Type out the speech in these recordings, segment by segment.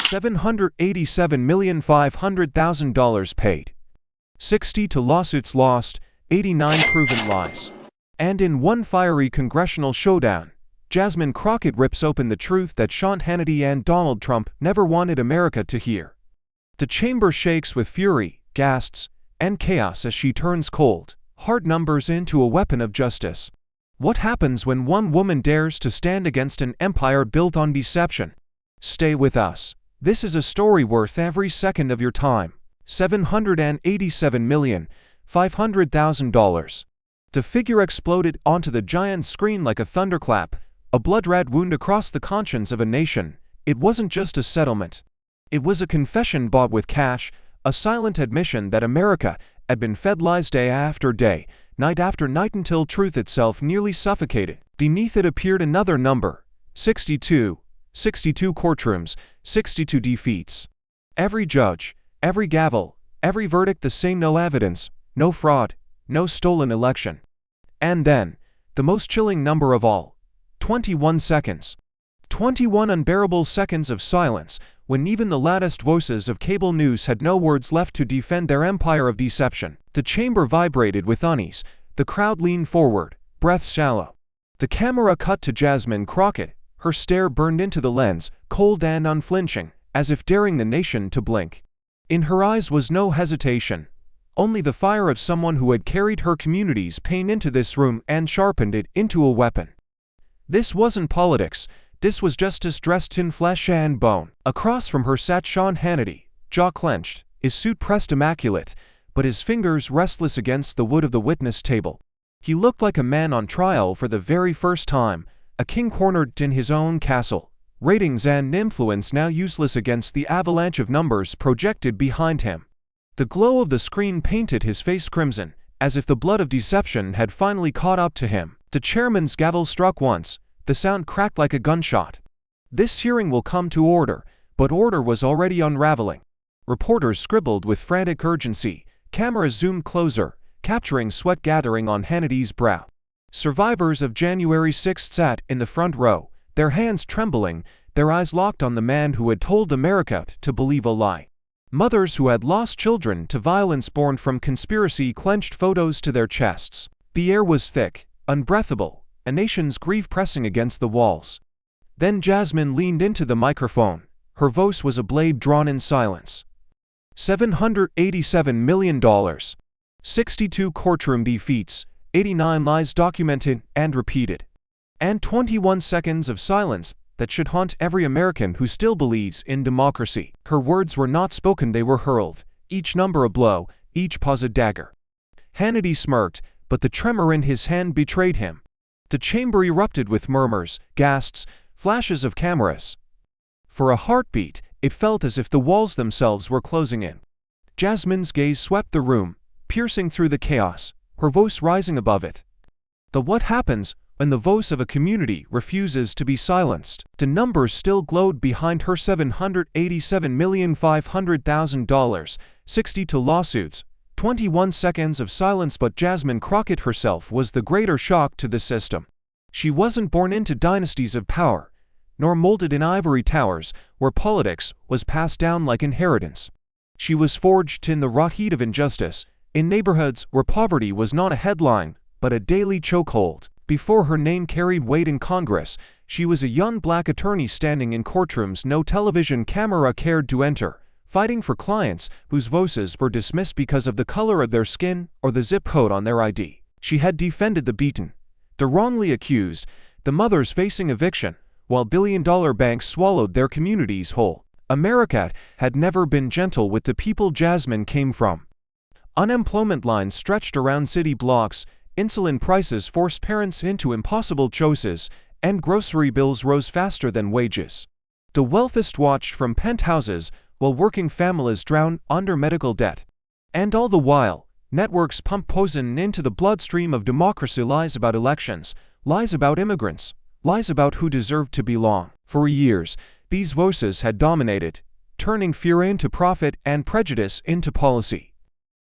$787,500,000 paid. 60 to lawsuits lost, 89 proven lies. And in one fiery congressional showdown, Jasmine Crockett rips open the truth that Sean Hannity and Donald Trump never wanted America to hear. The chamber shakes with fury, gasps, and chaos as she turns cold, hard numbers into a weapon of justice. What happens when one woman dares to stand against an empire built on deception? Stay with us. This is a story worth every second of your time. $787,500,000. The figure exploded onto the giant screen like a thunderclap, a blood-red wound across the conscience of a nation. It wasn't just a settlement. It was a confession bought with cash, a silent admission that America had been fed lies day after day, night after night until truth itself nearly suffocated. Beneath it appeared another number, 62. 62 courtrooms, 62 defeats. Every judge, every gavel, every verdict the same: no evidence, no fraud, no stolen election. And then, the most chilling number of all, 21 seconds. 21 unbearable seconds of silence, when even the loudest voices of cable news had no words left to defend their empire of deception. The chamber vibrated with unease, the crowd leaned forward, breaths shallow. The camera cut to Jasmine Crockett, her stare burned into the lens, cold and unflinching, as if daring the nation to blink. In her eyes was no hesitation, only the fire of someone who had carried her community's pain into this room and sharpened it into a weapon. This wasn't politics, this was justice dressed in flesh and bone. Across from her sat Sean Hannity, jaw clenched, his suit pressed immaculate, but his fingers restless against the wood of the witness table. He looked like a man on trial for the very first time, a king cornered in his own castle, ratings and influence now useless against the avalanche of numbers projected behind him. The glow of the screen painted his face crimson, as if the blood of deception had finally caught up to him. The chairman's gavel struck once, the sound cracked like a gunshot. This hearing will come to order, but order was already unraveling. Reporters scribbled with frantic urgency, cameras zoomed closer, capturing sweat gathering on Hannity's brow. Survivors of January 6th sat in the front row, their hands trembling, their eyes locked on the man who had told America to believe a lie. Mothers who had lost children to violence born from conspiracy clenched photos to their chests. The air was thick, unbreathable, a nation's grief pressing against the walls. Then Jasmine leaned into the microphone. Her voice was a blade drawn in silence. $787 million. 62 courtroom defeats, 89 lies documented and repeated. And 21 seconds of silence that should haunt every American who still believes in democracy. Her words were not spoken, they were hurled, each number a blow, each pause a dagger. Hannity smirked, but the tremor in his hand betrayed him. The chamber erupted with murmurs, gasps, flashes of cameras. For a heartbeat, it felt as if the walls themselves were closing in. Jasmine's gaze swept the room, piercing through the chaos, her voice rising above it. What happens when the voice of a community refuses to be silenced? The numbers still glowed behind her: $787,500,000, 62 lawsuits, 21 seconds of silence. But Jasmine Crockett herself was the greater shock to the system. She wasn't born into dynasties of power, nor molded in ivory towers where politics was passed down like inheritance. She was forged in the raw heat of injustice, in neighborhoods where poverty was not a headline, but a daily chokehold. Before her name carried weight in Congress, she was a young black attorney standing in courtrooms no television camera cared to enter, fighting for clients whose voices were dismissed because of the color of their skin or the zip code on their ID. She had defended the beaten, the wrongly accused, the mothers facing eviction, while billion-dollar banks swallowed their communities whole. America had never been gentle with the people Jasmine came from. Unemployment lines stretched around city blocks, insulin prices forced parents into impossible choices, and grocery bills rose faster than wages. The wealthiest watched from penthouses, while working families drowned under medical debt. And all the while, networks pumped poison into the bloodstream of democracy: lies about elections, lies about immigrants, lies about who deserved to belong. For years, these voices had dominated, turning fear into profit and prejudice into policy.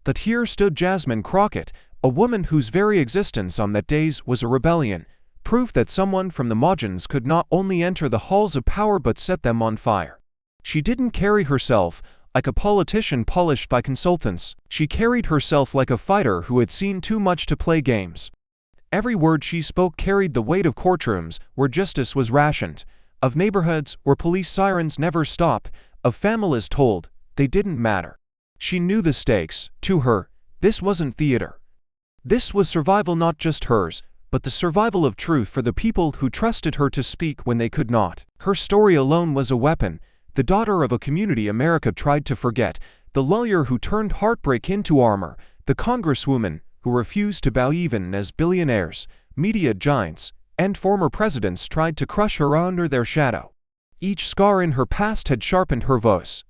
But here stood Jasmine Crockett, a woman whose very existence on that days was a rebellion, proof that someone from the margins could not only enter the halls of power but set them on fire. She didn't carry herself like a politician polished by consultants. She carried herself like a fighter who had seen too much to play games. Every word she spoke carried the weight of courtrooms where justice was rationed, of neighborhoods where police sirens never stop, of families told they didn't matter. She knew the stakes. To her, this wasn't theater. This was survival, not just hers, but the survival of truth for the people who trusted her to speak when they could not. Her story alone was a weapon. The daughter of a community America tried to forget, the lawyer who turned heartbreak into armor, the congresswoman who refused to bow even as billionaires, media giants, and former presidents tried to crush her under their shadow. Each scar in her past had sharpened her voice.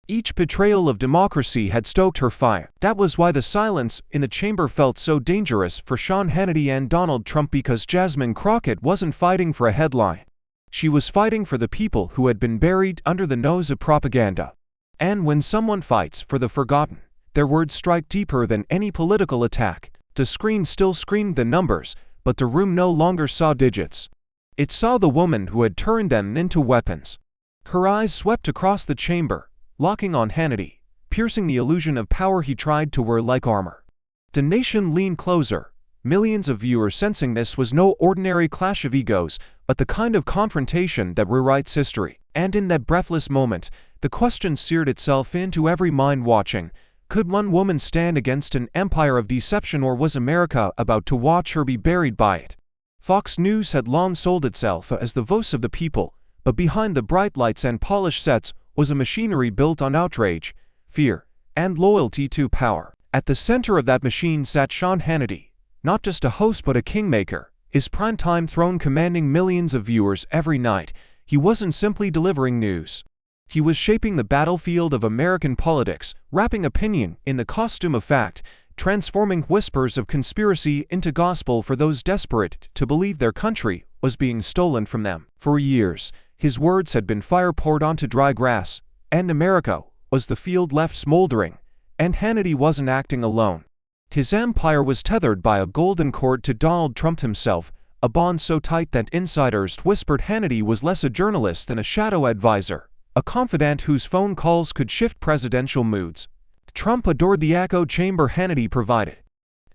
Each betrayal of democracy had stoked her fire. That was why the silence in the chamber felt so dangerous for Sean Hannity and Donald Trump, because Jasmine Crockett wasn't fighting for a headline. She was fighting for the people who had been buried under the nose of propaganda. And when someone fights for the forgotten, their words strike deeper than any political attack. The screen still screamed the numbers, but the room no longer saw digits. It saw the woman who had turned them into weapons. Her eyes swept across the chamber, locking on Hannity, piercing the illusion of power he tried to wear like armor. The nation leaned closer, millions of viewers sensing this was no ordinary clash of egos, but the kind of confrontation that rewrites history. And in that breathless moment, the question seared itself into every mind watching. Could one woman stand against an empire of deception, or was America about to watch her be buried by it? Fox News had long sold itself as the voice of the people, but behind the bright lights and polished sets was a machinery built on outrage, fear, and loyalty to power. At the center of that machine sat Sean Hannity, not just a host but a kingmaker, his primetime throne commanding millions of viewers every night. He wasn't simply delivering news. He was shaping the battlefield of American politics, wrapping opinion in the costume of fact, transforming whispers of conspiracy into gospel for those desperate to believe their country was being stolen from them. For years, his words had been fire poured onto dry grass, and America was the field left smoldering, and Hannity wasn't acting alone. His empire was tethered by a golden cord to Donald Trump himself, a bond so tight that insiders whispered Hannity was less a journalist than a shadow advisor, a confidant whose phone calls could shift presidential moods. Trump adored the echo chamber Hannity provided.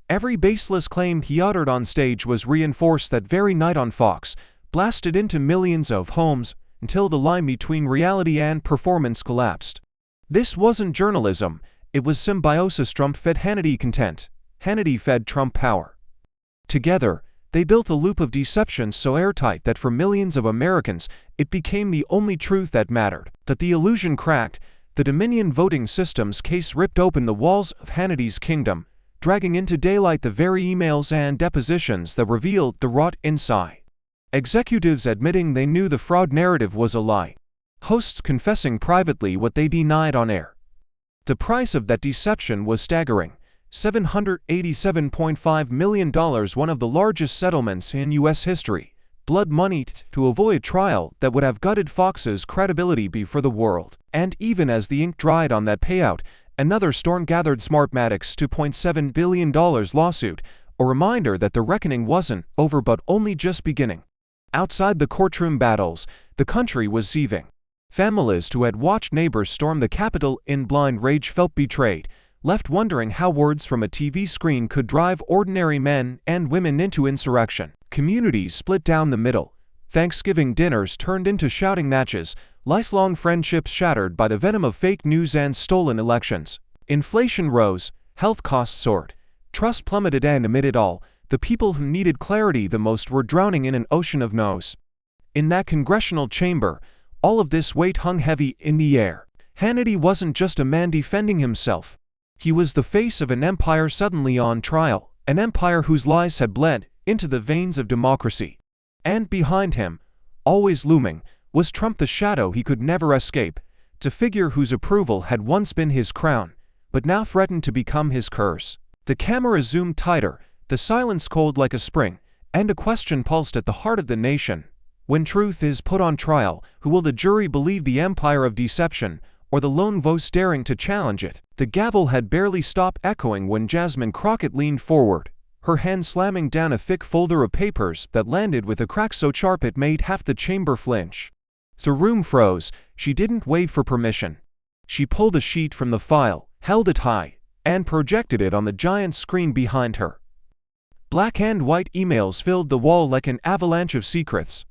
Every baseless claim he uttered on stage was reinforced that very night on Fox, blasted into millions of homes, until the line between reality and performance collapsed. This wasn't journalism, it was symbiosis. Trump fed Hannity content. Hannity fed Trump power. Together, they built a loop of deception so airtight that for millions of Americans, it became the only truth that mattered. That the illusion cracked, the Dominion voting system's case ripped open the walls of Hannity's kingdom, dragging into daylight the very emails and depositions that revealed the rot inside. Executives admitting they knew the fraud narrative was a lie. Hosts confessing privately what they denied on air. The price of that deception was staggering. $787.5 million, one of the largest settlements in U.S. history. Blood money to avoid trial that would have gutted Fox's credibility before the world. And even as the ink dried on that payout, another storm gathered. Smartmatic's $2.7 billion lawsuit, a reminder that the reckoning wasn't over but only just beginning. Outside the courtroom battles, the country was seething. Families who had watched neighbors storm the Capitol in blind rage felt betrayed, left wondering how words from a TV screen could drive ordinary men and women into insurrection. Communities split down the middle. Thanksgiving dinners turned into shouting matches, lifelong friendships shattered by the venom of fake news and stolen elections. Inflation rose, health costs soared, trust plummeted, and amid it all, the people who needed clarity the most were drowning in an ocean of no's. In that congressional chamber, all of this weight hung heavy in the air. Hannity wasn't just a man defending himself. He was the face of an empire suddenly on trial, an empire whose lies had bled into the veins of democracy. And behind him, always looming, was Trump, the shadow he could never escape, the figure whose approval had once been his crown, but now threatened to become his curse. The camera zoomed tighter, the silence cold like a spring, and a question pulsed at the heart of the nation. When truth is put on trial, who will the jury believe, the empire of deception, or the lone voice daring to challenge it? The gavel had barely stopped echoing when Jasmine Crockett leaned forward, her hand slamming down a thick folder of papers that landed with a crack so sharp it made half the chamber flinch. The room froze. She didn't wait for permission. She pulled a sheet from the file, held it high, and projected it on the giant screen behind her. Black and white emails filled the wall like an avalanche of secrets.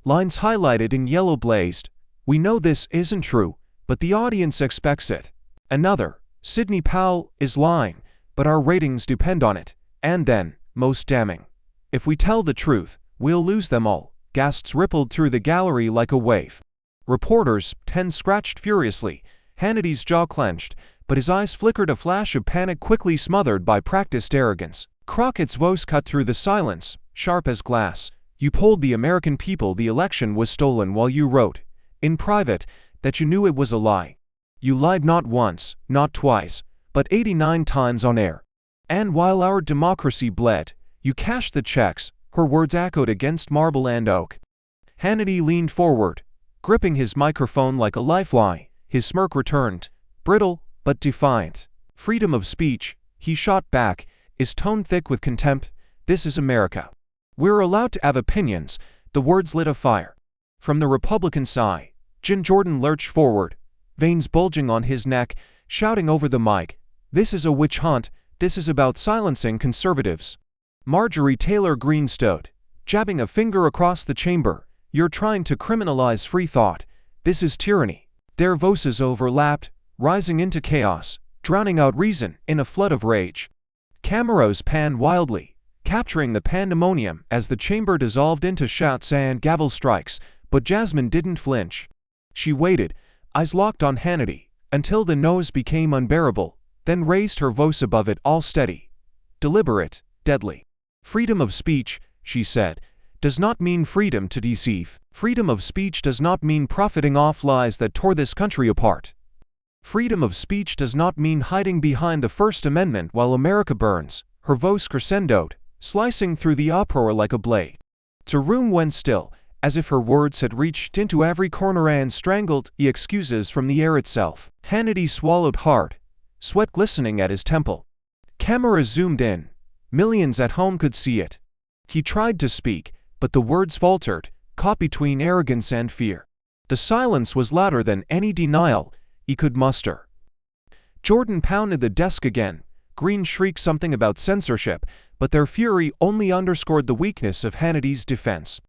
Lines highlighted in yellow blazed. "We know this isn't true, but the audience expects it." Another, "Sidney Powell is lying, but our ratings depend on it." And then, most damning, "If we tell the truth, we'll lose them all." Gasps rippled through the gallery like a wave. Reporters' pens scratched furiously. Hannity's jaw clenched, but his eyes flickered a flash of panic quickly smothered by practiced arrogance. Crockett's voice cut through the silence, sharp as glass. "You told the American people the election was stolen while you wrote, in private, that you knew it was a lie. You lied not once, not twice, but 89 times on air. And while our democracy bled, you cashed the checks." Her words echoed against marble and oak. Hannity leaned forward, gripping his microphone like a lifeline. His smirk returned, brittle but defiant. "Freedom of speech," he shot back, his tone thick with contempt. "This is America. We're allowed to have opinions." The words lit a fire. From the Republican side, Jim Jordan lurched forward, veins bulging on his neck, shouting over the mic, "This is a witch hunt. This is about silencing conservatives." Marjorie Taylor Greene stood, jabbing a finger across the chamber. "You're trying to criminalize free thought. This is tyranny." Their voices overlapped, rising into chaos, drowning out reason in a flood of rage. Cameras panned wildly, capturing the pandemonium as the chamber dissolved into shouts and gavel strikes, but Jasmine didn't flinch. She waited, eyes locked on Hannity, until the noise became unbearable, then raised her voice above it all steady, deliberate, deadly. "Freedom of speech," she said, "does not mean freedom to deceive. Freedom of speech does not mean profiting off lies that tore this country apart. Freedom of speech does not mean hiding behind the First Amendment while America burns." Her voice crescendoed, slicing through the uproar like a blade. The room went still, as if her words had reached into every corner and strangled the excuses from the air itself. Hannity swallowed hard, sweat glistening at his temple. Cameras zoomed in. Millions at home could see it. He tried to speak, but the words faltered, caught between arrogance and fear. The silence was louder than any denial he could muster. Jordan pounded the desk again. Greene shrieked something about censorship, but their fury only underscored the weakness of Hannity's defense.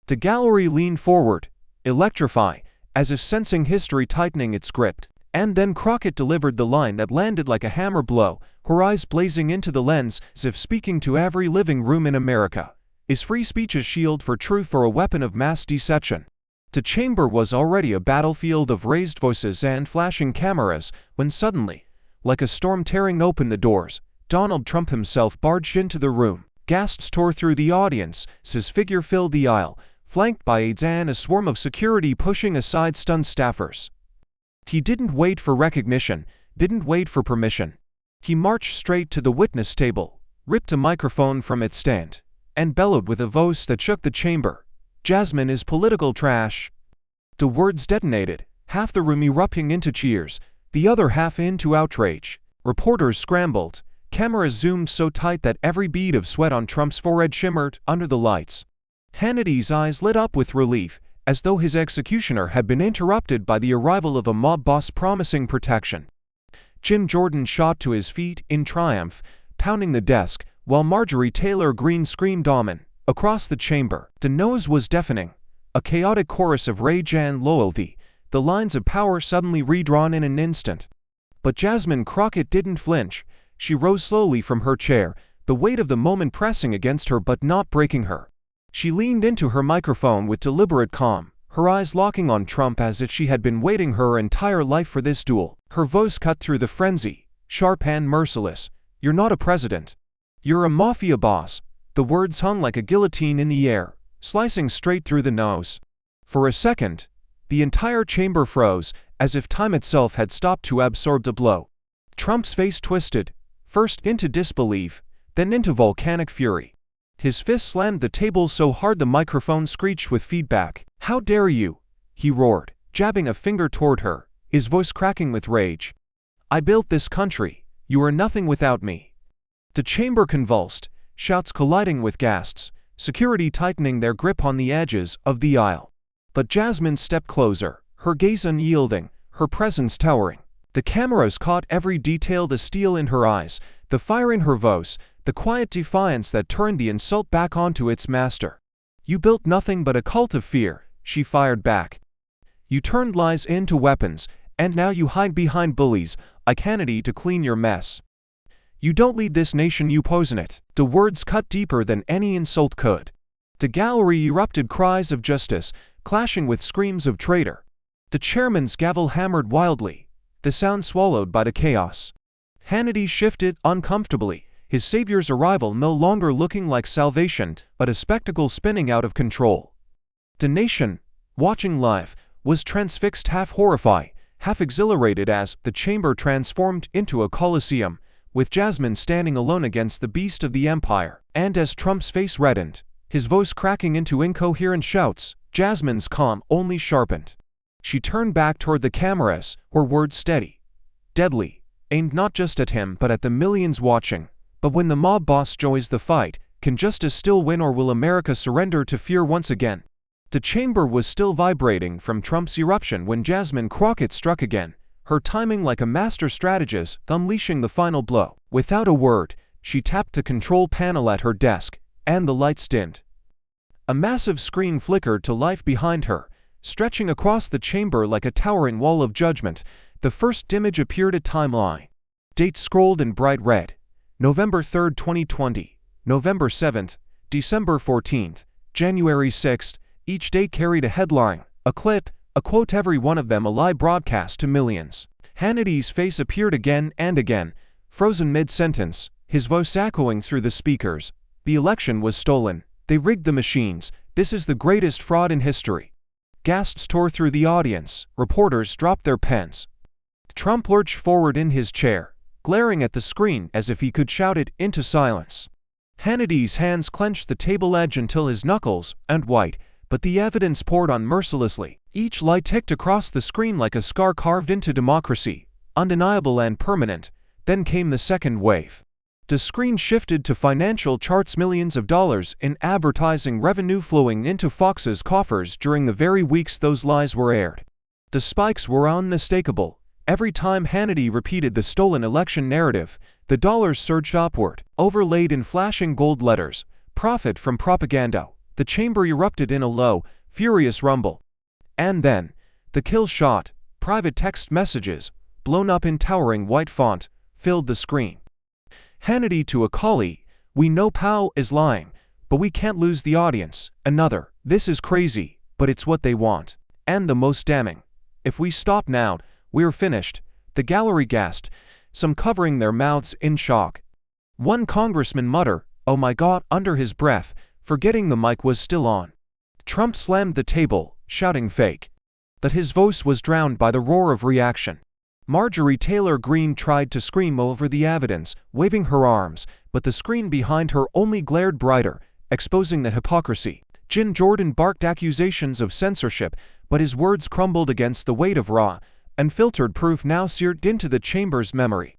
The gallery leaned forward, electrified, as if sensing history tightening its grip. And then Crockett delivered the line that landed like a hammer blow, her eyes blazing into the lens as if speaking to every living room in America. "Is free speech a shield for truth or a weapon of mass deception?" The chamber was already a battlefield of raised voices and flashing cameras, when suddenly, like a storm tearing open the doors, Donald Trump himself barged into the room. Gasps tore through the audience as his figure filled the aisle, flanked by aides and a swarm of security pushing aside stunned staffers. He didn't wait for recognition, didn't wait for permission. He marched straight to the witness table, ripped a microphone from its stand, and bellowed with a voice that shook the chamber, "Jasmine is political trash." The words detonated, half the room erupting into cheers, the other half into outrage. Reporters scrambled, cameras zoomed so tight that every bead of sweat on Trump's forehead shimmered under the lights. Hannity's eyes lit up with relief, as though his executioner had been interrupted by the arrival of a mob boss promising protection. Jim Jordan shot to his feet in triumph, pounding the desk, while Marjorie Taylor Greene screamed "Amen" across the chamber. The noise was deafening, a chaotic chorus of rage and loyalty, the lines of power suddenly redrawn in an instant. But Jasmine Crockett didn't flinch. She rose slowly from her chair, the weight of the moment pressing against her but not breaking her. She leaned into her microphone with deliberate calm, her eyes locking on Trump as if she had been waiting her entire life for this duel. Her voice cut through the frenzy, sharp and merciless. "You're not a president. You're a mafia boss." The words hung like a guillotine in the air, slicing straight through the nose. For a second, the entire chamber froze, as if time itself had stopped to absorb the blow. Trump's face twisted, first into disbelief, then into volcanic fury. His fist slammed the table so hard the microphone screeched with feedback. "How dare you?" he roared, jabbing a finger toward her, his voice cracking with rage. "I built this country. You are nothing without me." The chamber convulsed, shouts colliding with gasps, security tightening their grip on the edges of the aisle. But Jasmine stepped closer, her gaze unyielding, her presence towering. The cameras caught every detail: the steel in her eyes, the fire in her voice, the quiet defiance that turned the insult back onto its master. "You built nothing but a cult of fear," she fired back. "You turned lies into weapons, and now you hide behind bullies like Hannity to clean your mess. You don't lead this nation, you poison it." The words cut deeper than any insult could. The gallery erupted cries of justice, clashing with screams of traitor. The chairman's gavel hammered wildly, the sound swallowed by the chaos. Hannity shifted uncomfortably, his savior's arrival no longer looking like salvation, but a spectacle spinning out of control. The nation, watching live, was transfixed, half horrified, half exhilarated as the chamber transformed into a coliseum, with Jasmine standing alone against the beast of the empire. And as Trump's face reddened, his voice cracking into incoherent shouts, Jasmine's calm only sharpened. She turned back toward the cameras, her words steady, deadly, aimed not just at him but at the millions watching. "But when the mob boss joins the fight, can justice still win, or will America surrender to fear once again?" The chamber was still vibrating from Trump's eruption when Jasmine Crockett struck again, her timing like a master strategist, unleashing the final blow. Without a word, she tapped the control panel at her desk, and the lights dimmed. A massive screen flickered to life behind her, stretching across the chamber like a towering wall of judgment. The first image appeared: a timeline. Dates scrolled in bright red. November 3, 2020, November 7, December 14, January 6. Each day carried a headline, a clip, a quote, every one of them a live broadcast to millions. Hannity's face appeared again and again, frozen mid-sentence, his voice echoing through the speakers. "The election was stolen. They rigged the machines. This is the greatest fraud in history." Gasps tore through the audience. Reporters dropped their pens. Trump lurched forward in his chair, glaring at the screen as if he could shout it into silence. Hannity's hands clenched the table edge until his knuckles went white, but the evidence poured on mercilessly. Each lie ticked across the screen like a scar carved into democracy, undeniable and permanent. Then came the second wave. The screen shifted to financial charts: millions of dollars in advertising revenue flowing into Fox's coffers during the very weeks those lies were aired. The spikes were unmistakable. Every time Hannity repeated the stolen election narrative, the dollars surged upward, overlaid in flashing gold letters, "Profit from propaganda." The chamber erupted in a low, furious rumble. And then, the kill shot, private text messages, blown up in towering white font, filled the screen. Hannity to a colleague, "We know Powell is lying, but we can't lose the audience." Another, "This is crazy, but it's what they want." And the most damning, "If we stop now, we're finished." The gallery gasped, some covering their mouths in shock. One congressman muttered, "Oh my God," under his breath, forgetting the mic was still on. Trump slammed the table, shouting fake. But his voice was drowned by the roar of reaction. Marjorie Taylor Greene tried to scream over the evidence, waving her arms, but the screen behind her only glared brighter, exposing the hypocrisy. Jim Jordan barked accusations of censorship, but his words crumbled against the weight of raw, unfiltered proof now seared into the chamber's memory.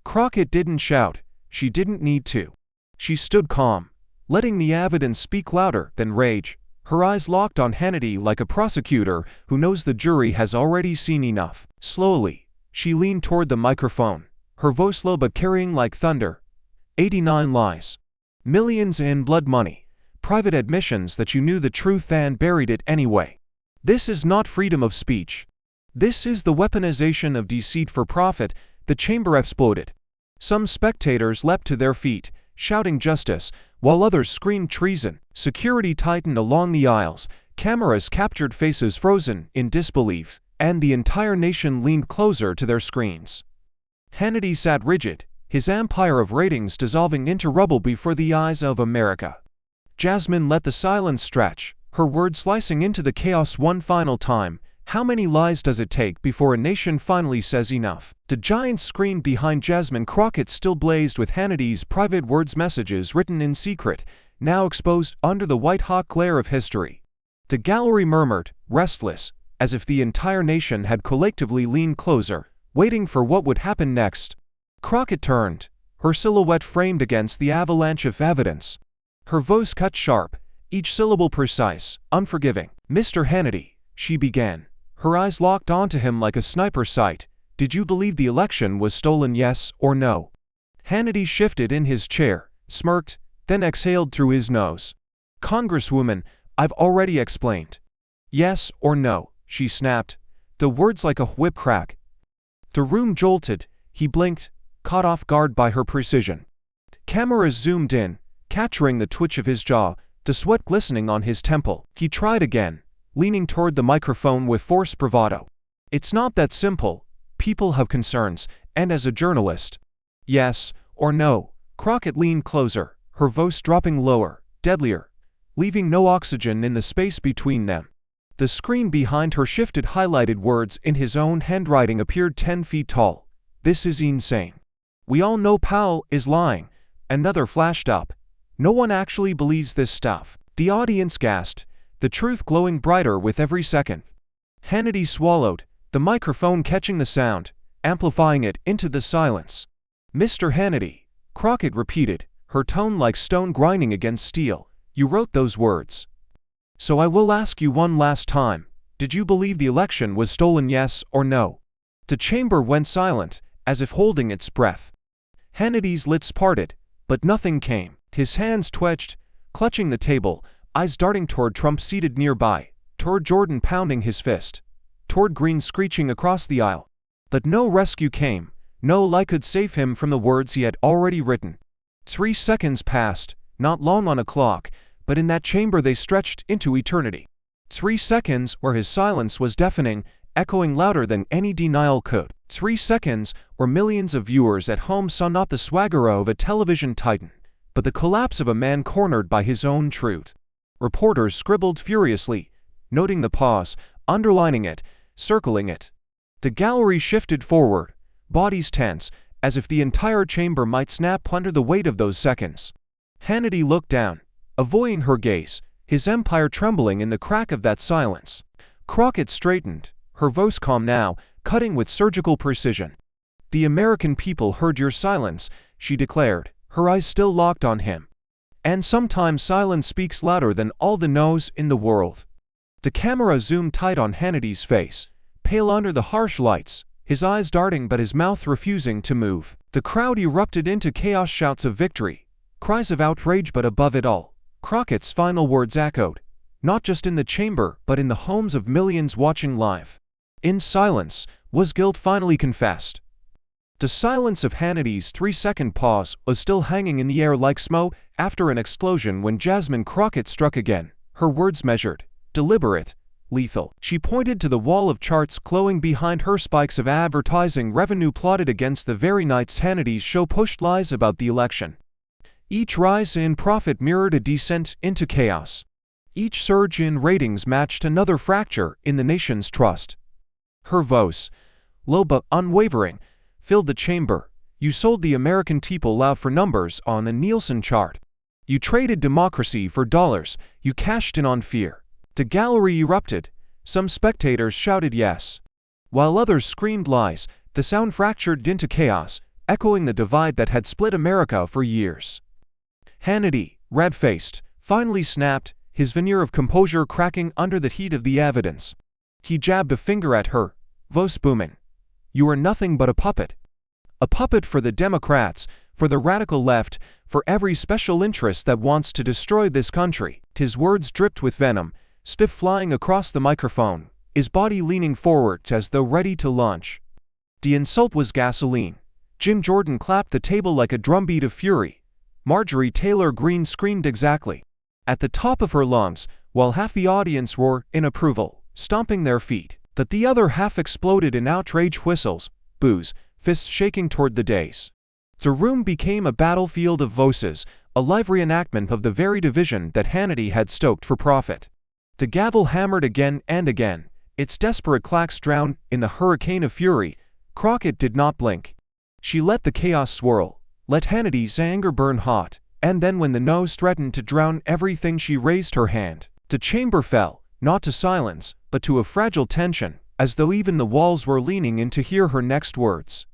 Crockett didn't shout. She didn't need to. She stood calm, letting the evidence speak louder than rage, her eyes locked on Hannity like a prosecutor who knows the jury has already seen enough. Slowly, she leaned toward the microphone, her voice low but carrying like thunder. 89 lies. Millions in blood money. Private admissions that you knew the truth and buried it anyway. This is not freedom of speech. This is the weaponization of deceit for profit." The chamber exploded. Some spectators leapt to their feet, shouting justice, while others screamed treason. Security tightened along the aisles, cameras captured faces frozen in disbelief, and the entire nation leaned closer to their screens. Hannity sat rigid, his empire of ratings dissolving into rubble before the eyes of America. Jasmine let the silence stretch, her words slicing into the chaos one final time. How many lies does it take before a nation finally says enough? The giant screen behind Jasmine Crockett still blazed with Hannity's private words, messages written in secret, now exposed under the white-hot glare of history. The gallery murmured, restless, as if the entire nation had collectively leaned closer, waiting for what would happen next. Crockett turned, her silhouette framed against the avalanche of evidence. Her voice cut sharp, each syllable precise, unforgiving. "Mr. Hannity, she began, her eyes locked onto him like a sniper sight. Did you believe the election was stolen, yes or no? Hannity shifted in his chair, smirked, then exhaled through his nose. Congresswoman, I've already explained. Yes or no, she snapped, the words like a whip crack. The room jolted. He blinked, caught off guard by her precision. Cameras zoomed in, capturing the twitch of his jaw, the sweat glistening on his temple. He tried again, leaning toward the microphone with forced bravado. It's not that simple. People have concerns, and as a journalist. Yes or no? Crockett leaned closer, her voice dropping lower, deadlier, leaving no oxygen in the space between them. The screen behind her shifted. Highlighted words in his own handwriting appeared 10 feet tall. This is insane. We all know Powell is lying. Another flashed up. No one actually believes this stuff. The audience gasped, the truth glowing brighter with every second. Hannity swallowed, the microphone catching the sound, amplifying it into the silence. Mr. Hannity, Crockett repeated, her tone like stone grinding against steel. You wrote those words. So I will ask you one last time. Did you believe the election was stolen, yes or no? The chamber went silent, as if holding its breath. Hannity's lips parted, but nothing came. His hands twitched, clutching the table, eyes darting toward Trump seated nearby, toward Jordan pounding his fist, toward Green screeching across the aisle. But no rescue came, no lie could save him from the words he had already written. 3 seconds passed, not long on a clock, but in that chamber they stretched into eternity. 3 seconds where his silence was deafening, echoing louder than any denial could. 3 seconds where millions of viewers at home saw not the swagger of a television titan, but the collapse of a man cornered by his own truth. Reporters scribbled furiously, noting the pause, underlining it, circling it. The gallery shifted forward, bodies tense, as if the entire chamber might snap under the weight of those seconds. Hannity looked down, avoiding her gaze, his empire trembling in the crack of that silence. Crockett straightened, her voice calm now, cutting with surgical precision. The American people heard your silence, she declared, her eyes still locked on him. And sometimes silence speaks louder than all the no's in the world. The camera zoomed tight on Hannity's face, pale under the harsh lights, his eyes darting but his mouth refusing to move. The crowd erupted into chaos, shouts of victory, cries of outrage, but above it all, Crockett's final words echoed, not just in the chamber but in the homes of millions watching live. In silence, was guilt finally confessed? The silence of Hannity's 3-second pause was still hanging in the air like smoke after an explosion when Jasmine Crockett struck again, her words measured, deliberate, lethal. She pointed to the wall of charts glowing behind her, spikes of advertising revenue plotted against the very nights Hannity's show pushed lies about the election. Each rise in profit mirrored a descent into chaos. Each surge in ratings matched another fracture in the nation's trust. Her voice, low but unwavering, filled the chamber. You sold the American people out for numbers on a Nielsen chart. You traded democracy for dollars. You cashed in on fear. The gallery erupted. Some spectators shouted yes, while others screamed lies. The sound fractured into chaos, echoing the divide that had split America for years. Hannity, red-faced, finally snapped, his veneer of composure cracking under the heat of the evidence. He jabbed a finger at her, voice booming. You are nothing but a puppet. A puppet for the Democrats, for the radical left, for every special interest that wants to destroy this country. His words dripped with venom, stiff flying across the microphone, his body leaning forward as though ready to launch. The insult was gasoline. Jim Jordan clapped the table like a drumbeat of fury. Marjorie Taylor Greene screamed exactly at the top of her lungs, while half the audience roared in approval, stomping their feet. But the other half exploded in outrage, whistles, boos, fists shaking toward the dais. The room became a battlefield of voices, a live reenactment of the very division that Hannity had stoked for profit. The gavel hammered again and again, its desperate clacks drowned in the hurricane of fury. Crockett did not blink. She let the chaos swirl, let Hannity's anger burn hot, and then when the no's threatened to drown everything, she raised her hand. The chamber fell, not to silence, but to a fragile tension, as though even the walls were leaning in to hear her next words.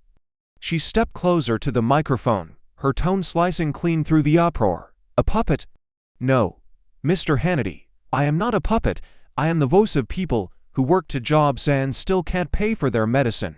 She stepped closer to the microphone, her tone slicing clean through the uproar. A puppet? No, Mr. Hannity, I am not a puppet. I am the voice of people who work 2 jobs and still can't pay for their medicine.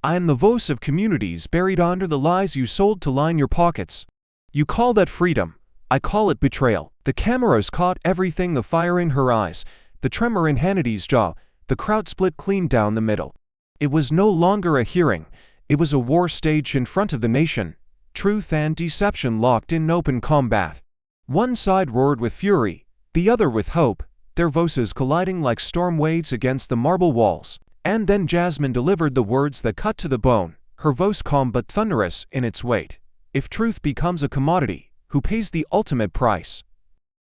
I am the voice of communities buried under the lies you sold to line your pockets. You call that freedom. I call it betrayal. The cameras caught everything: the fire in her eyes, the tremor in Hannity's jaw. The crowd split clean down the middle. It was no longer a hearing. It was a war stage in front of the nation. Truth and deception locked in open combat. One side roared with fury, the other with hope, their voices colliding like storm waves against the marble walls. And then Jasmine delivered the words that cut to the bone, her voice calm but thunderous in its weight. If truth becomes a commodity, who pays the ultimate price?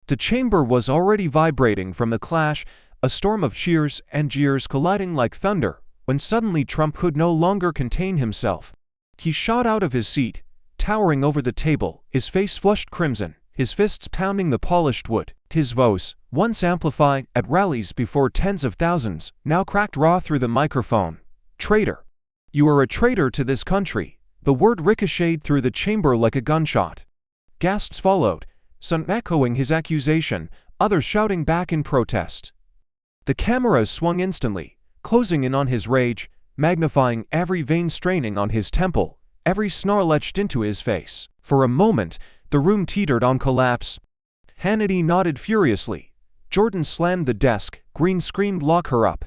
The chamber was already vibrating from the clash, a storm of cheers and jeers colliding like thunder, when suddenly Trump could no longer contain himself. He shot out of his seat, towering over the table, his face flushed crimson, his fists pounding the polished wood. His voice, once amplified at rallies before tens of thousands, now cracked raw through the microphone. Traitor! You are a traitor to this country. The word ricocheted through the chamber like a gunshot. Gasps followed, some echoing his accusation, others shouting back in protest. The cameras swung instantly, closing in on his rage, magnifying every vein straining on his temple, every snarl etched into his face. For a moment, the room teetered on collapse. Hannity nodded furiously. Jordan slammed the desk. Green screamed, "Lock her up!"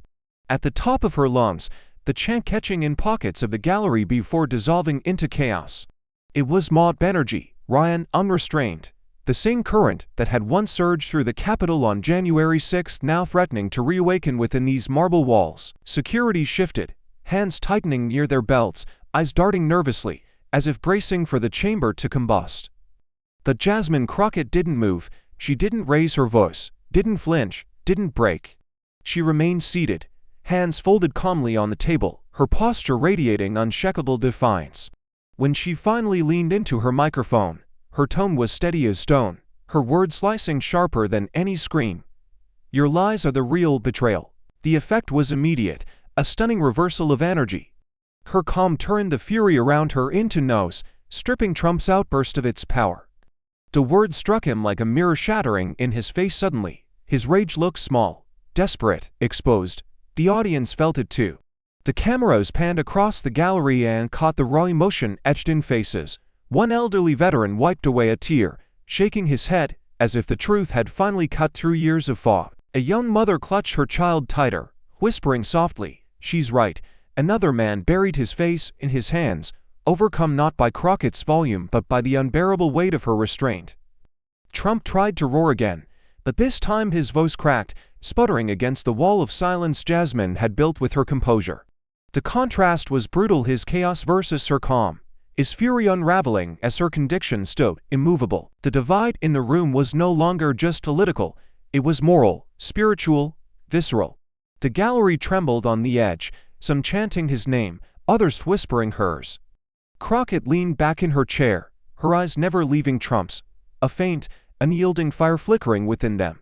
At the top of her lungs, the chant catching in pockets of the gallery before dissolving into chaos. It was mob energy, Ryan, unrestrained. The same current that had once surged through the Capitol on January 6, now threatening to reawaken within these marble walls. Security shifted, hands tightening near their belts, eyes darting nervously, as if bracing for the chamber to combust. But Jasmine Crockett didn't move. She didn't raise her voice, didn't flinch, didn't break. She remained seated, hands folded calmly on the table, her posture radiating unshakable defiance. When she finally leaned into her microphone, her tone was steady as stone, her words slicing sharper than any scream. Your lies are the real betrayal. The effect was immediate, a stunning reversal of energy. Her calm turned the fury around her into noise, stripping Trump's outburst of its power. The words struck him like a mirror, shattering in his face suddenly. His rage looked small, desperate, exposed. The audience felt it too. The cameras panned across the gallery and caught the raw emotion etched in faces. One elderly veteran wiped away a tear, shaking his head, as if the truth had finally cut through years of fog. A young mother clutched her child tighter, whispering softly, "She's right." Another man buried his face in his hands, overcome not by Crockett's volume but by the unbearable weight of her restraint. Trump tried to roar again, but this time his voice cracked, sputtering against the wall of silence Jasmine had built with her composure. The contrast was brutal, his chaos versus her calm, his fury unraveling as her conviction stood immovable. The divide in the room was no longer just political, it was moral, spiritual, visceral. The gallery trembled on the edge, some chanting his name, others whispering hers. Crockett leaned back in her chair, her eyes never leaving Trump's, a faint, unyielding fire flickering within them.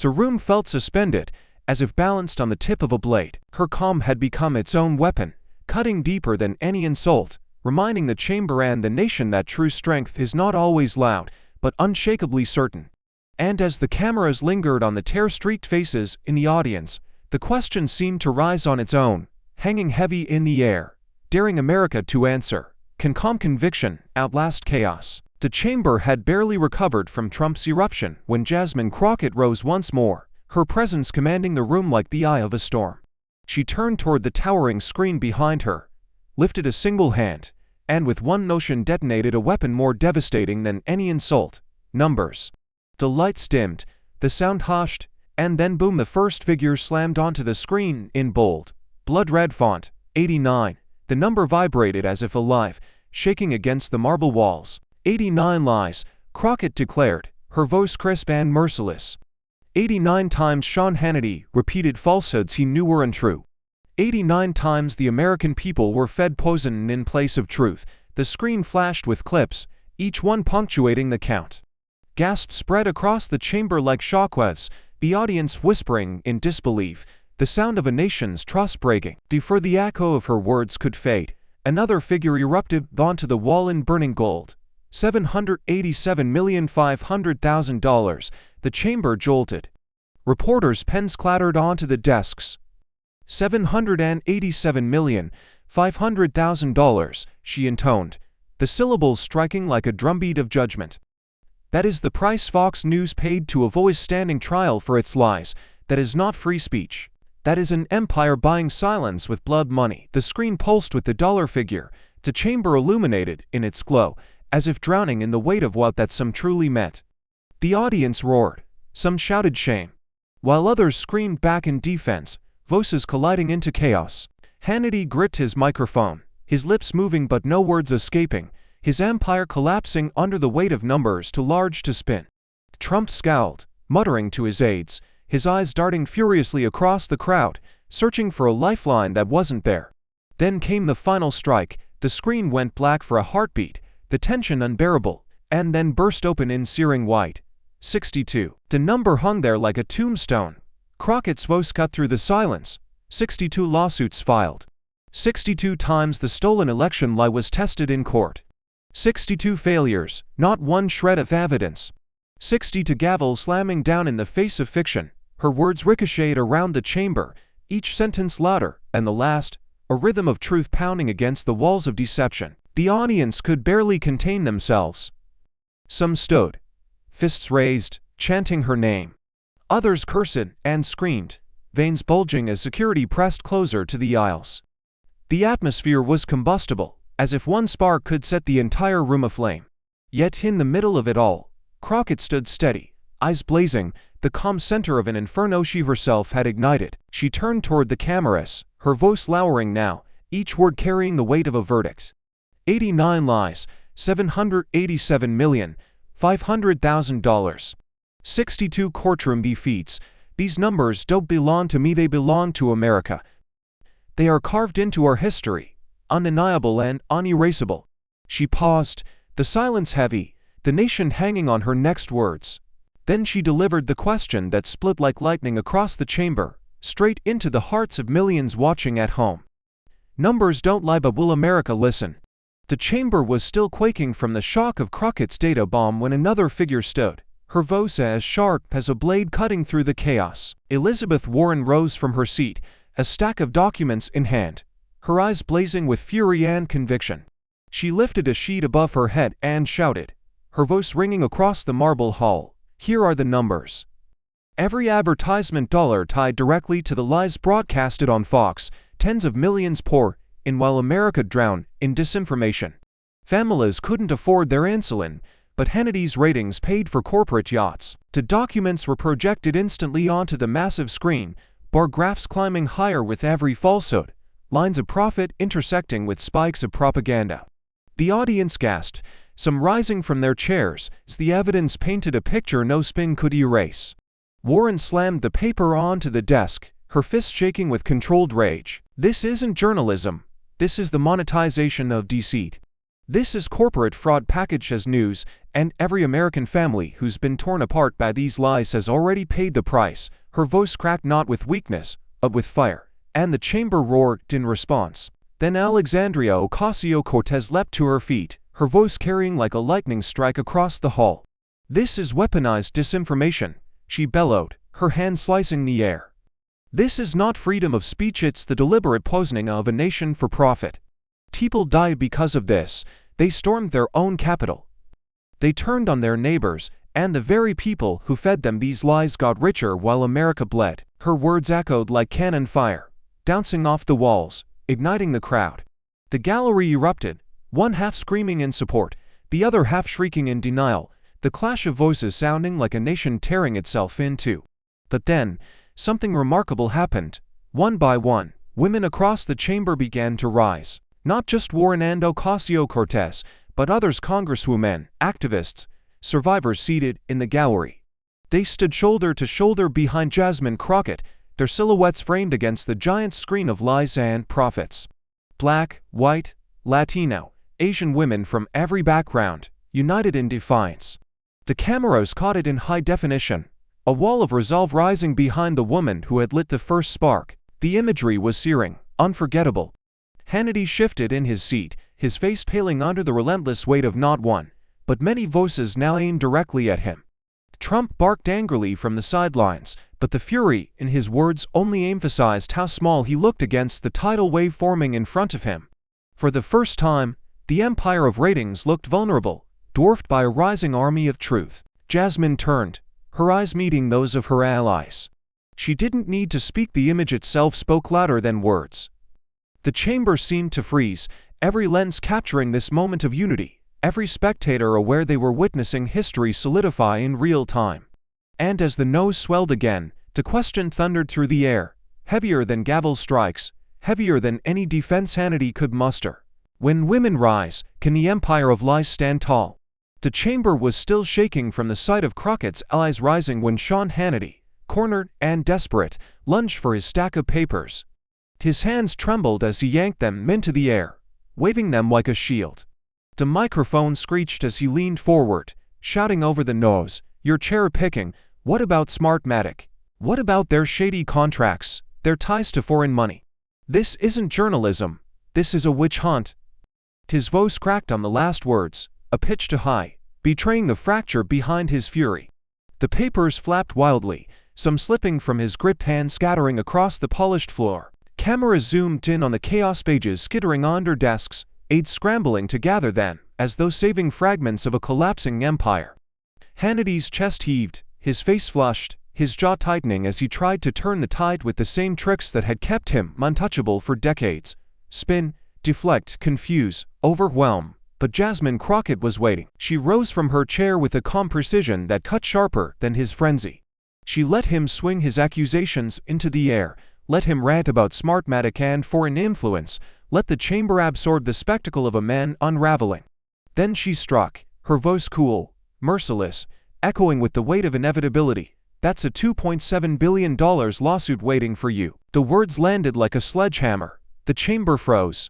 The room felt suspended, as if balanced on the tip of a blade. Her calm had become its own weapon, cutting deeper than any insult, reminding the chamber and the nation that true strength is not always loud, but unshakably certain. And as the cameras lingered on the tear-streaked faces in the audience, the question seemed to rise on its own, hanging heavy in the air, daring America to answer. Can calm conviction outlast chaos? The chamber had barely recovered from Trump's eruption when Jasmine Crockett rose once more, her presence commanding the room like the eye of a storm. She turned toward the towering screen behind her, lifted a single hand, and with one motion detonated a weapon more devastating than any insult: numbers. The lights dimmed, the sound hushed, and then boom, the first figure slammed onto the screen in bold, blood-red font, 89. The number vibrated as if alive, shaking against the marble walls. 89 lies, Crockett declared, her voice crisp and merciless. 89 times Sean Hannity repeated falsehoods he knew were untrue. 89 times the American people were fed poison in place of truth. The screen flashed with clips, each one punctuating the count. Gasps spread across the chamber like shockwaves, the audience whispering in disbelief, the sound of a nation's trust breaking. Before the echo of her words could fade, another figure erupted onto the wall in burning gold. $787,500,000. The chamber jolted. Reporters' pens clattered onto the desks. $787,500,000, she intoned, the syllables striking like a drumbeat of judgment. That is the price Fox News paid to avoid standing trial for its lies. That is not free speech. That is an empire buying silence with blood money. The screen pulsed with the dollar figure, the chamber illuminated in its glow, as if drowning in the weight of what that sum truly meant. The audience roared. Some shouted shame, while others screamed back in defense, voices colliding into chaos. Hannity gripped his microphone, his lips moving but no words escaping, his empire collapsing under the weight of numbers too large to spin. Trump scowled, muttering to his aides, his eyes darting furiously across the crowd, searching for a lifeline that wasn't there. Then came the final strike. The screen went black for a heartbeat, the tension unbearable, and then burst open in searing white. 62. The number hung there like a tombstone. Crockett's voice cut through the silence. 62 lawsuits filed. 62 times the stolen election lie was tested in court. 62 failures, not one shred of evidence. 62 gavel slamming down in the face of fiction. Her words ricocheted around the chamber, each sentence louder, and the last, a rhythm of truth pounding against the walls of deception. The audience could barely contain themselves. Some stood, fists raised, chanting her name. Others cursed and screamed, veins bulging as security pressed closer to the aisles. The atmosphere was combustible, as if one spark could set the entire room aflame. Yet in the middle of it all, Crockett stood steady, eyes blazing, the calm center of an inferno she herself had ignited. She turned toward the cameras, her voice lowering now, each word carrying the weight of a verdict. 89 lies, $787,500,000. 62 courtroom defeats. These numbers don't belong to me, they belong to America. They are carved into our history, undeniable and unerasable. She paused, the silence heavy, the nation hanging on her next words. Then she delivered the question that split like lightning across the chamber, straight into the hearts of millions watching at home. Numbers don't lie, but will America listen? The chamber was still quaking from the shock of Crockett's data bomb when another figure stood, her voice as sharp as a blade cutting through the chaos. Elizabeth Warren rose from her seat, a stack of documents in hand, her eyes blazing with fury and conviction. She lifted a sheet above her head and shouted, her voice ringing across the marble hall, "Here are the numbers. Every advertisement dollar tied directly to the lies broadcasted on Fox, tens of millions pour in while America drowned in disinformation. Families couldn't afford their insulin, but Hannity's ratings paid for corporate yachts. The documents were projected instantly onto the massive screen, bar graphs climbing higher with every falsehood, lines of profit intersecting with spikes of propaganda. The audience gasped, some rising from their chairs, as the evidence painted a picture no spin could erase. Warren slammed the paper onto the desk, her fist shaking with controlled rage. This isn't journalism. This is the monetization of deceit. This is corporate fraud packaged as news, and every American family who's been torn apart by these lies has already paid the price. Her voice cracked not with weakness, but with fire, and the chamber roared in response. Then Alexandria Ocasio-Cortez leapt to her feet, her voice carrying like a lightning strike across the hall. This is weaponized disinformation, she bellowed, her hand slicing the air. This is not freedom of speech, it's the deliberate poisoning of a nation for profit. People died because of this. They stormed their own capital. They turned on their neighbors, and the very people who fed them these lies got richer while America bled. Her words echoed like cannon fire, bouncing off the walls, igniting the crowd. The gallery erupted, one half screaming in support, the other half shrieking in denial, the clash of voices sounding like a nation tearing itself in two. But then, something remarkable happened. One by one, women across the chamber began to rise. Not just Warren and Ocasio-Cortez, but others, congresswomen, activists, survivors seated in the gallery. They stood shoulder to shoulder behind Jasmine Crockett, their silhouettes framed against the giant screen of lies and profits. Black, white, Latino, Asian women from every background, united in defiance. The cameras caught it in high definition, a wall of resolve rising behind the woman who had lit the first spark. The imagery was searing, unforgettable. Hannity shifted in his seat, his face paling under the relentless weight of not one, but many voices now aimed directly at him. Trump barked angrily from the sidelines, But the fury in his words only emphasized how small he looked against the tidal wave forming in front of him. For the first time, the empire of ratings looked vulnerable, dwarfed by a rising army of truth. Jasmine turned, her eyes meeting those of her allies. She didn't need to speak, the image itself spoke louder than words. The chamber seemed to freeze, every lens capturing this moment of unity, every spectator aware they were witnessing history solidify in real time. And as the noise swelled again, the question thundered through the air, heavier than gavel strikes, heavier than any defense Hannity could muster. When women rise, can the empire of lies stand tall? The chamber was still shaking from the sight of Crockett's allies rising when Sean Hannity, cornered and desperate, lunged for his stack of papers. His hands trembled as he yanked them into the air, waving them like a shield. The microphone screeched as he leaned forward, shouting over the noise, "You're cherry-picking. What about Smartmatic? What about their shady contracts, their ties to foreign money? This isn't journalism. This is a witch hunt." His voice cracked on the last words, a pitch too high, betraying the fracture behind his fury. The papers flapped wildly, some slipping from his gripped hand, scattering across the polished floor. Cameras zoomed in on the chaos, pages skittering under desks, aides scrambling to gather them, as though saving fragments of a collapsing empire. Hannity's chest heaved, his face flushed, his jaw tightening as he tried to turn the tide with the same tricks that had kept him untouchable for decades. Spin, deflect, confuse, overwhelm. But Jasmine Crockett was waiting. She rose from her chair with a calm precision that cut sharper than his frenzy. She let him swing his accusations into the air, let him rant about Smartmatic and foreign influence, let the chamber absorb the spectacle of a man unraveling. Then she struck, her voice cool, merciless, echoing with the weight of inevitability. "That's a $2.7 billion lawsuit waiting for you." The words landed like a sledgehammer. The chamber froze.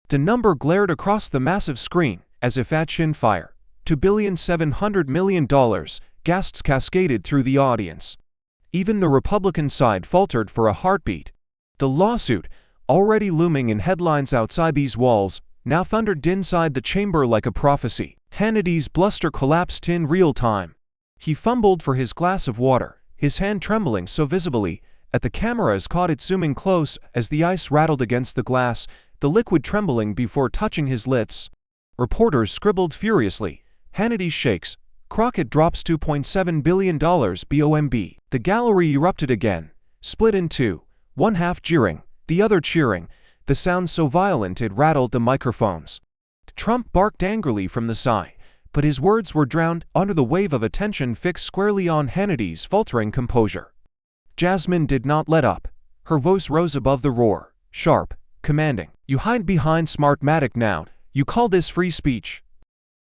The number glared across the massive screen, as if at shin fire. $2,700,000,000, gasps cascaded through the audience. Even the Republican side faltered for a heartbeat. The lawsuit, already looming in headlines outside these walls, now thundered inside the chamber like a prophecy. Hannity's bluster collapsed in real time. He fumbled for his glass of water, his hand trembling so visibly, that the cameras caught it zooming close as the ice rattled against the glass, the liquid trembling before touching his lips. Reporters scribbled furiously. "Hannity shakes. Crockett drops $2.7 billion BOMB. The gallery erupted again, split in two, one half jeering, the other cheering, the sound so violent it rattled the microphones. Trump barked angrily from the side, but his words were drowned under the wave of attention fixed squarely on Hannity's faltering composure. Jasmine did not let up. Her voice rose above the roar, sharp, commanding. "You hide behind Smartmatic now. You call this free speech.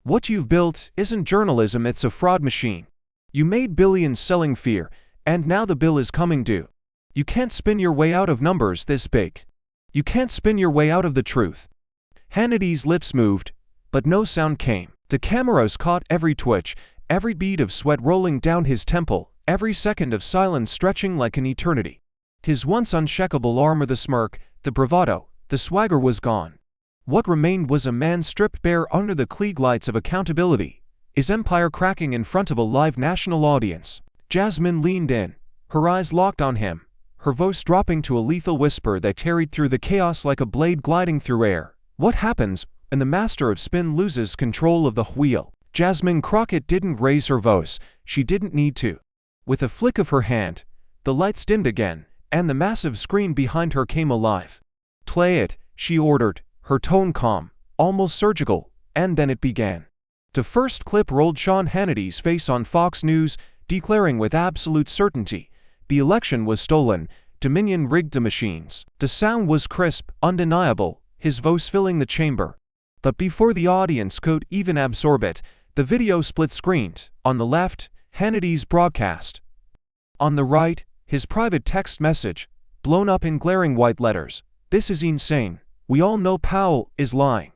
What you've built isn't journalism, it's a fraud machine. You made billions selling fear, and now the bill is coming due. You can't spin your way out of numbers this big. You can't spin your way out of the truth." Hannity's lips moved, but no sound came. The cameras caught every twitch, every bead of sweat rolling down his temple, every second of silence stretching like an eternity. His once unshakable armor, the smirk, the bravado, the swagger was gone. What remained was a man stripped bare under the Klieg lights of accountability, his empire cracking in front of a live national audience. Jasmine leaned in, her eyes locked on him, her voice dropping to a lethal whisper that carried through the chaos like a blade gliding through air. "What happens when the master of spin loses control of the wheel?" Jasmine Crockett didn't raise her voice, she didn't need to. With a flick of her hand, the lights dimmed again, and the massive screen behind her came alive. "Play it," she ordered, her tone calm, almost surgical, and then it began. The first clip rolled Sean Hannity's face on Fox News, declaring with absolute certainty, the election was stolen, Dominion rigged the machines. The sound was crisp, undeniable, his voice filling the chamber. But before the audience could even absorb it, the video split-screened. On the left, Hannity's broadcast. On the right, his private text message, blown up in glaring white letters. "This is insane. We all know Powell is lying."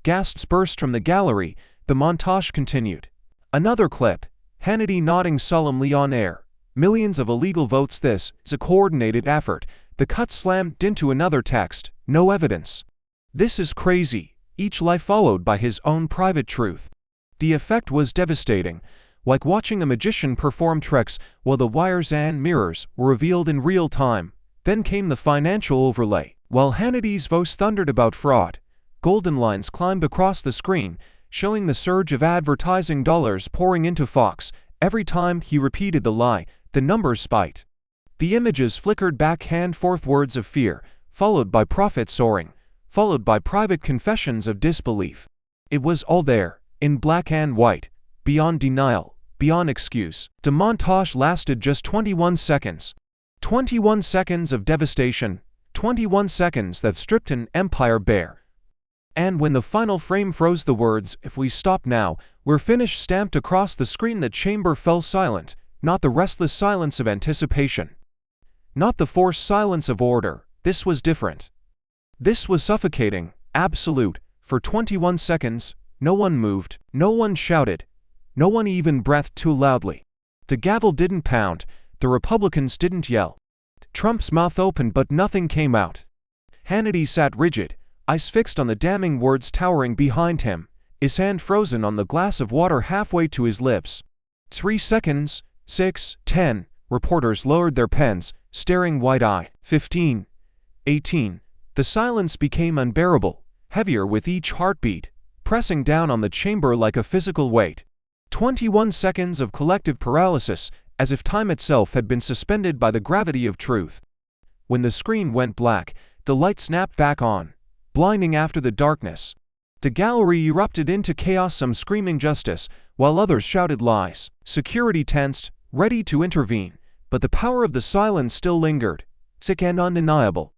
Gasps burst from the gallery, the montage continued. Another clip, Hannity nodding solemnly on air. "Millions of illegal votes, this is a coordinated effort." The cut slammed into another text, "No evidence. This is crazy." Each lie followed by his own private truth. The effect was devastating. like watching a magician perform tricks while the wires and mirrors were revealed in real time. Then came the financial overlay. While Hannity's voice thundered about fraud, golden lines climbed across the screen, showing the surge of advertising dollars pouring into Fox. Every time he repeated the lie, the numbers spiked. The images flickered back and forth, words of fear, followed by profit soaring, followed by private confessions of disbelief. It was all there, in black and white, beyond denial, beyond excuse. The montage lasted just 21 seconds. 21 seconds of devastation, 21 seconds that stripped an empire bare. And when the final frame froze, the words, "If we stop now, we're finished," stamped across the screen, the chamber fell silent, not the restless silence of anticipation, not the forced silence of order. This was different. This was suffocating, absolute. For 21 seconds, no one moved, no one shouted, no one even breathed too loudly. The gavel didn't pound, the Republicans didn't yell. Trump's mouth opened but nothing came out. Hannity sat rigid, eyes fixed on the damning words towering behind him, his hand frozen on the glass of water halfway to his lips. 3 seconds, 6, 10, reporters lowered their pens, staring wide-eyed. 15, 18. The silence became unbearable, heavier with each heartbeat, pressing down on the chamber like a physical weight. 21 seconds of collective paralysis, as if time itself had been suspended by the gravity of truth. When the screen went black, the light snapped back on, blinding after the darkness. The gallery erupted into chaos, some screaming justice, while others shouted lies. Security tensed, ready to intervene, but the power of the silence still lingered, sick and undeniable.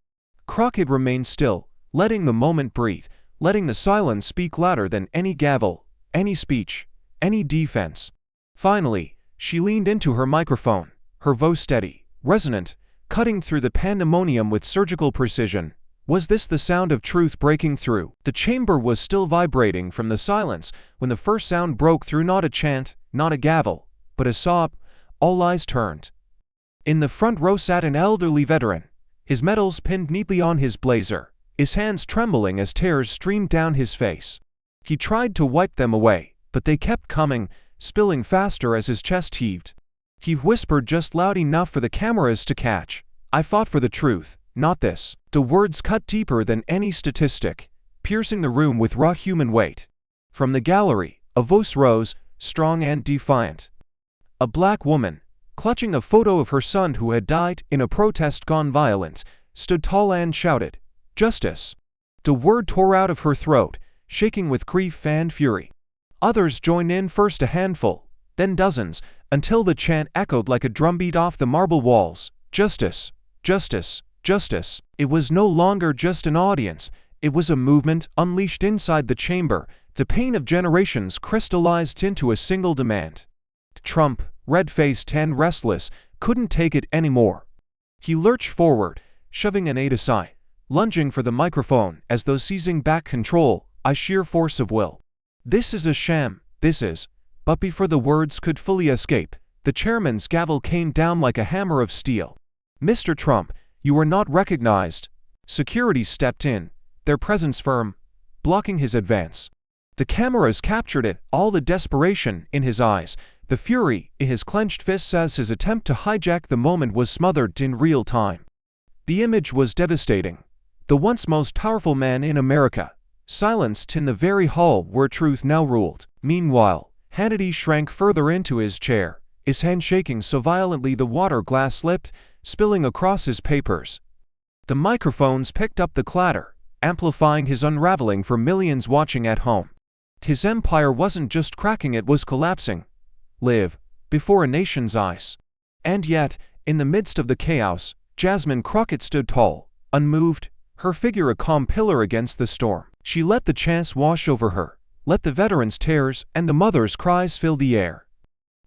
Crockett remained still, letting the moment breathe, letting the silence speak louder than any gavel, any speech, any defense. Finally, she leaned into her microphone, her voice steady, resonant, cutting through the pandemonium with surgical precision. Was this the sound of truth breaking through? The chamber was still vibrating from the silence when the first sound broke through, not a chant, not a gavel, but a sob. All eyes turned. In the front row sat an elderly veteran, his medals pinned neatly on his blazer, his hands trembling as tears streamed down his face. He tried to wipe them away, but they kept coming, spilling faster as his chest heaved. He whispered just loud enough for the cameras to catch, "I fought for the truth, not this." The words cut deeper than any statistic, piercing the room with raw human weight. From the gallery, a voice rose, strong and defiant. A black woman, clutching a photo of her son who had died in a protest gone violent, stood tall and shouted, "Justice." The word tore out of her throat, shaking with grief and fury. Others joined in, first a handful, then dozens, until the chant echoed like a drumbeat off the marble walls. Justice, justice, justice. It was no longer just an audience, it was a movement unleashed inside the chamber. The pain of generations crystallized into a single demand. Trump, red-faced and restless, couldn't take it anymore. He lurched forward, shoving an aide aside, lunging for the microphone as though seizing back control, by sheer force of will. "This is a sham, this is." But before the words could fully escape, the chairman's gavel came down like a hammer of steel. "Mr. Trump, you are not recognized." Security stepped in, their presence firm, blocking his advance. The cameras captured it, all the desperation in his eyes, the fury in his clenched fists as his attempt to hijack the moment was smothered in real time. The image was devastating. The once most powerful man in America, silenced in the very hall where truth now ruled. Meanwhile, Hannity shrank further into his chair, his hand shaking so violently the water glass slipped, spilling across his papers. The microphones picked up the clatter, amplifying his unraveling for millions watching at home. His empire wasn't just cracking, it was collapsing. Live, before a nation's eyes. And yet, in the midst of the chaos, Jasmine Crockett stood tall, unmoved, her figure a calm pillar against the storm. She let the chants wash over her, let the veterans' tears and the mothers' cries fill the air.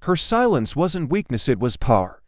Her silence wasn't weakness, it was power.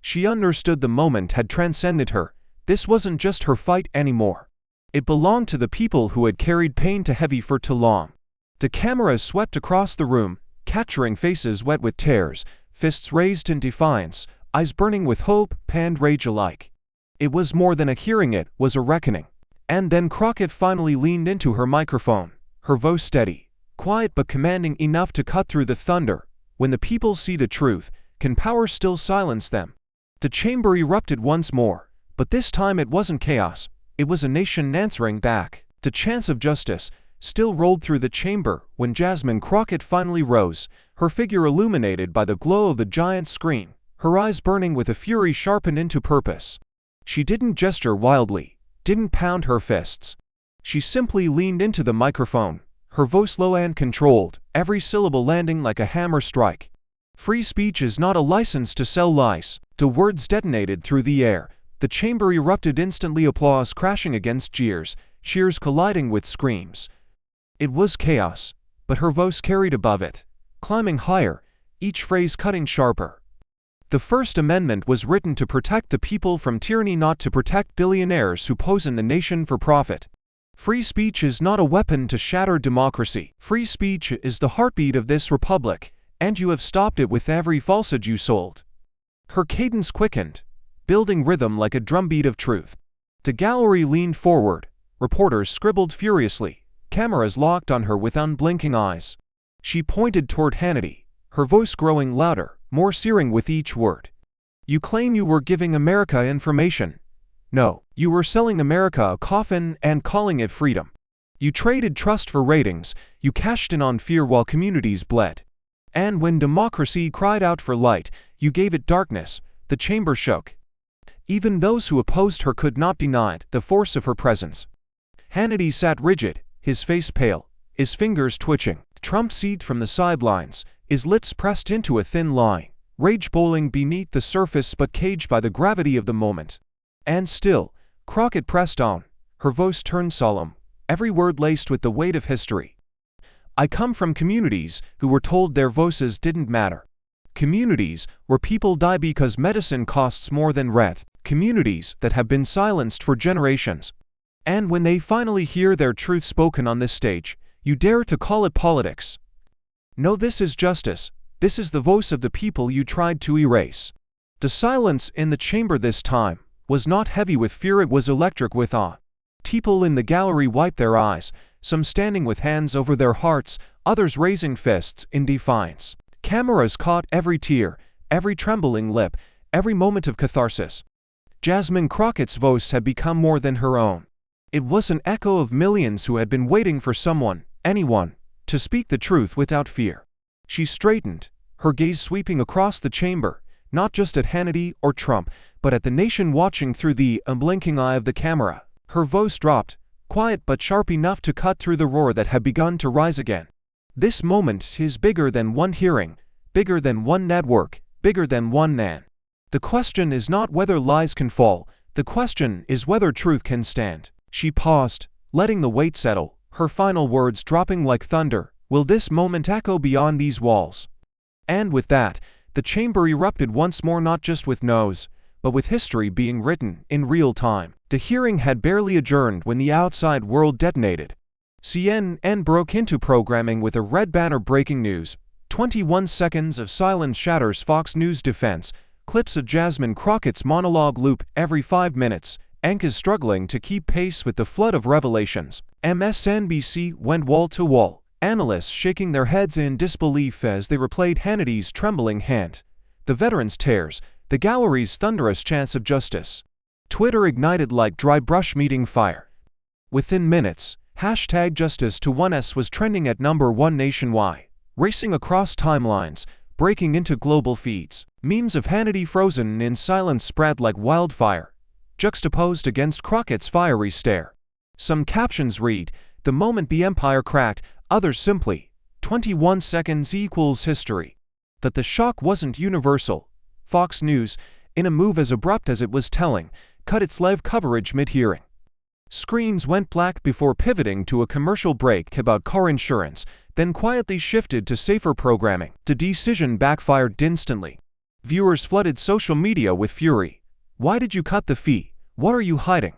She understood the moment had transcended her. This wasn't just her fight anymore. It belonged to the people who had carried pain too heavy for too long. The cameras swept across the room, capturing faces wet with tears, fists raised in defiance, eyes burning with hope and rage alike. It was more than a hearing, it was a reckoning. And then Crockett finally leaned into her microphone, her voice steady, quiet but commanding enough to cut through the thunder. When the people see the truth, can power still silence them? The chamber erupted once more, but this time it wasn't chaos. It was a nation answering back. The chants of justice still rolled through the chamber when Jasmine Crockett finally rose, her figure illuminated by the glow of the giant screen, her eyes burning with a fury sharpened into purpose. She didn't gesture wildly, didn't pound her fists. She simply leaned into the microphone, her voice low and controlled, every syllable landing like a hammer strike. Free speech is not a license to sell lies. The words detonated through the air. The chamber erupted instantly, applause crashing against jeers, cheers colliding with screams. It was chaos, but her voice carried above it, climbing higher, each phrase cutting sharper. The First Amendment was written to protect the people from tyranny, not to protect billionaires who poison the nation for profit. Free speech is not a weapon to shatter democracy. Free speech is the heartbeat of this republic, and you have stopped it with every falsehood you sold. Her cadence quickened, building rhythm like a drumbeat of truth. The gallery leaned forward, reporters scribbled furiously, cameras locked on her with unblinking eyes. She pointed toward Hannity, her voice growing louder, more searing with each word. You claim you were giving America information. No, you were selling America a coffin and calling it freedom. You traded trust for ratings, you cashed in on fear while communities bled. And when democracy cried out for light, you gave it darkness. The chamber shook. Even those who opposed her could not deny the force of her presence. Hannity sat rigid, his face pale, his fingers twitching. Trump seethed from the sidelines, his lips pressed into a thin line, rage boiling beneath the surface but caged by the gravity of the moment. And still, Crockett pressed on, her voice turned solemn, every word laced with the weight of history. I come from communities who were told their voices didn't matter. Communities where people die because medicine costs more than rent. Communities that have been silenced for generations. And when they finally hear their truth spoken on this stage, you dare to call it politics. No, this is justice. This is the voice of the people you tried to erase. The silence in the chamber this time was not heavy with fear, it was electric with awe. People in the gallery wiped their eyes, some standing with hands over their hearts, others raising fists in defiance. Cameras caught every tear, every trembling lip, every moment of catharsis. Jasmine Crockett's voice had become more than her own. It was an echo of millions who had been waiting for someone, anyone, to speak the truth without fear. She straightened, her gaze sweeping across the chamber, not just at Hannity or Trump, but at the nation watching through the unblinking eye of the camera. Her voice dropped, quiet but sharp enough to cut through the roar that had begun to rise again. This moment is bigger than one hearing, bigger than one network, bigger than one man. The question is not whether lies can fall, the question is whether truth can stand. She paused, letting the weight settle, her final words dropping like thunder. Will this moment echo beyond these walls? And with that, the chamber erupted once more, not just with no's, but with history being written in real time. The hearing had barely adjourned when the outside world detonated. CNN broke into programming with a red banner: breaking news. 21 seconds of silence shatters Fox News defense. Clips of Jasmine Crockett's monologue loop every 5 minutes. Anchors struggling to keep pace with the flood of revelations. MSNBC went wall to wall, analysts shaking their heads in disbelief as they replayed Hannity's trembling hand, the veteran's tears, the gallery's thunderous chants of justice. Twitter ignited like dry brush meeting fire. Within minutes, #JusticeTo1S was trending at #1 nationwide, racing across timelines, breaking into global feeds. Memes of Hannity frozen in silence spread like wildfire, juxtaposed against Crockett's fiery stare. Some captions read, "The moment the empire cracked," others simply, "21 seconds equals history." But the shock wasn't universal. Fox News, in a move as abrupt as it was telling, cut its live coverage mid-hearing. Screens went black before pivoting to a commercial break about car insurance, then quietly shifted to safer programming. The decision backfired instantly. Viewers flooded social media with fury. Why did you cut the fee? What are you hiding?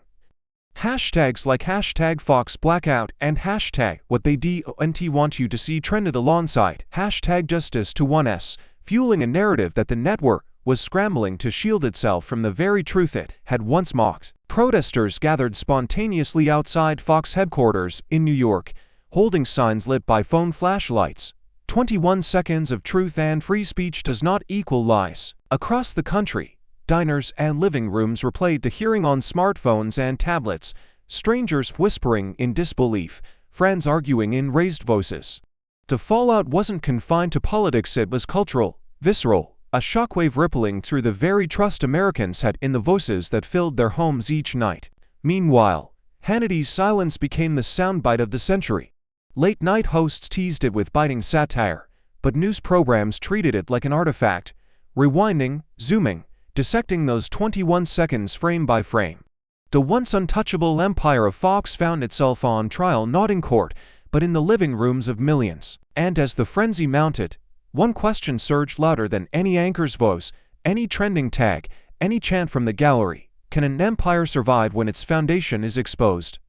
Hashtags like #FoxBlackout and #WhatTheyDon't want you to see trended alongside #JusticeTo1S, fueling a narrative that the network was scrambling to shield itself from the very truth it had once mocked. Protesters gathered spontaneously outside Fox headquarters in New York, holding signs lit by phone flashlights. 21 seconds of truth and free speech does not equal lies. Across the country, diners and living rooms replayed to hearing on smartphones and tablets, strangers whispering in disbelief, friends arguing in raised voices. The fallout wasn't confined to politics, it was cultural, visceral, a shockwave rippling through the very trust Americans had in the voices that filled their homes each night. Meanwhile, Hannity's silence became the soundbite of the century. Late-night hosts teased it with biting satire, but news programs treated it like an artifact, rewinding, zooming, dissecting those 21 seconds frame by frame. The once untouchable empire of Fox found itself on trial not in court, but in the living rooms of millions. And as the frenzy mounted, one question surged louder than any anchor's voice, any trending tag, any chant from the gallery: can an empire survive when its foundation is exposed?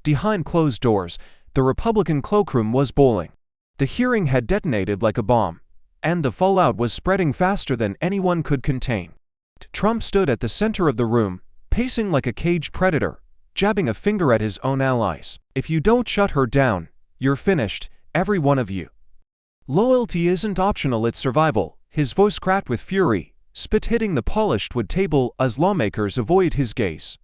Behind closed doors, the Republican cloakroom was boiling. The hearing had detonated like a bomb, and the fallout was spreading faster than anyone could contain. Trump stood at the center of the room, pacing like a caged predator, jabbing a finger at his own allies. If you don't shut her down, you're finished, every one of you. Loyalty isn't optional, it's survival. His voice cracked with fury, spit hitting the polished wood table as lawmakers avoided his gaze.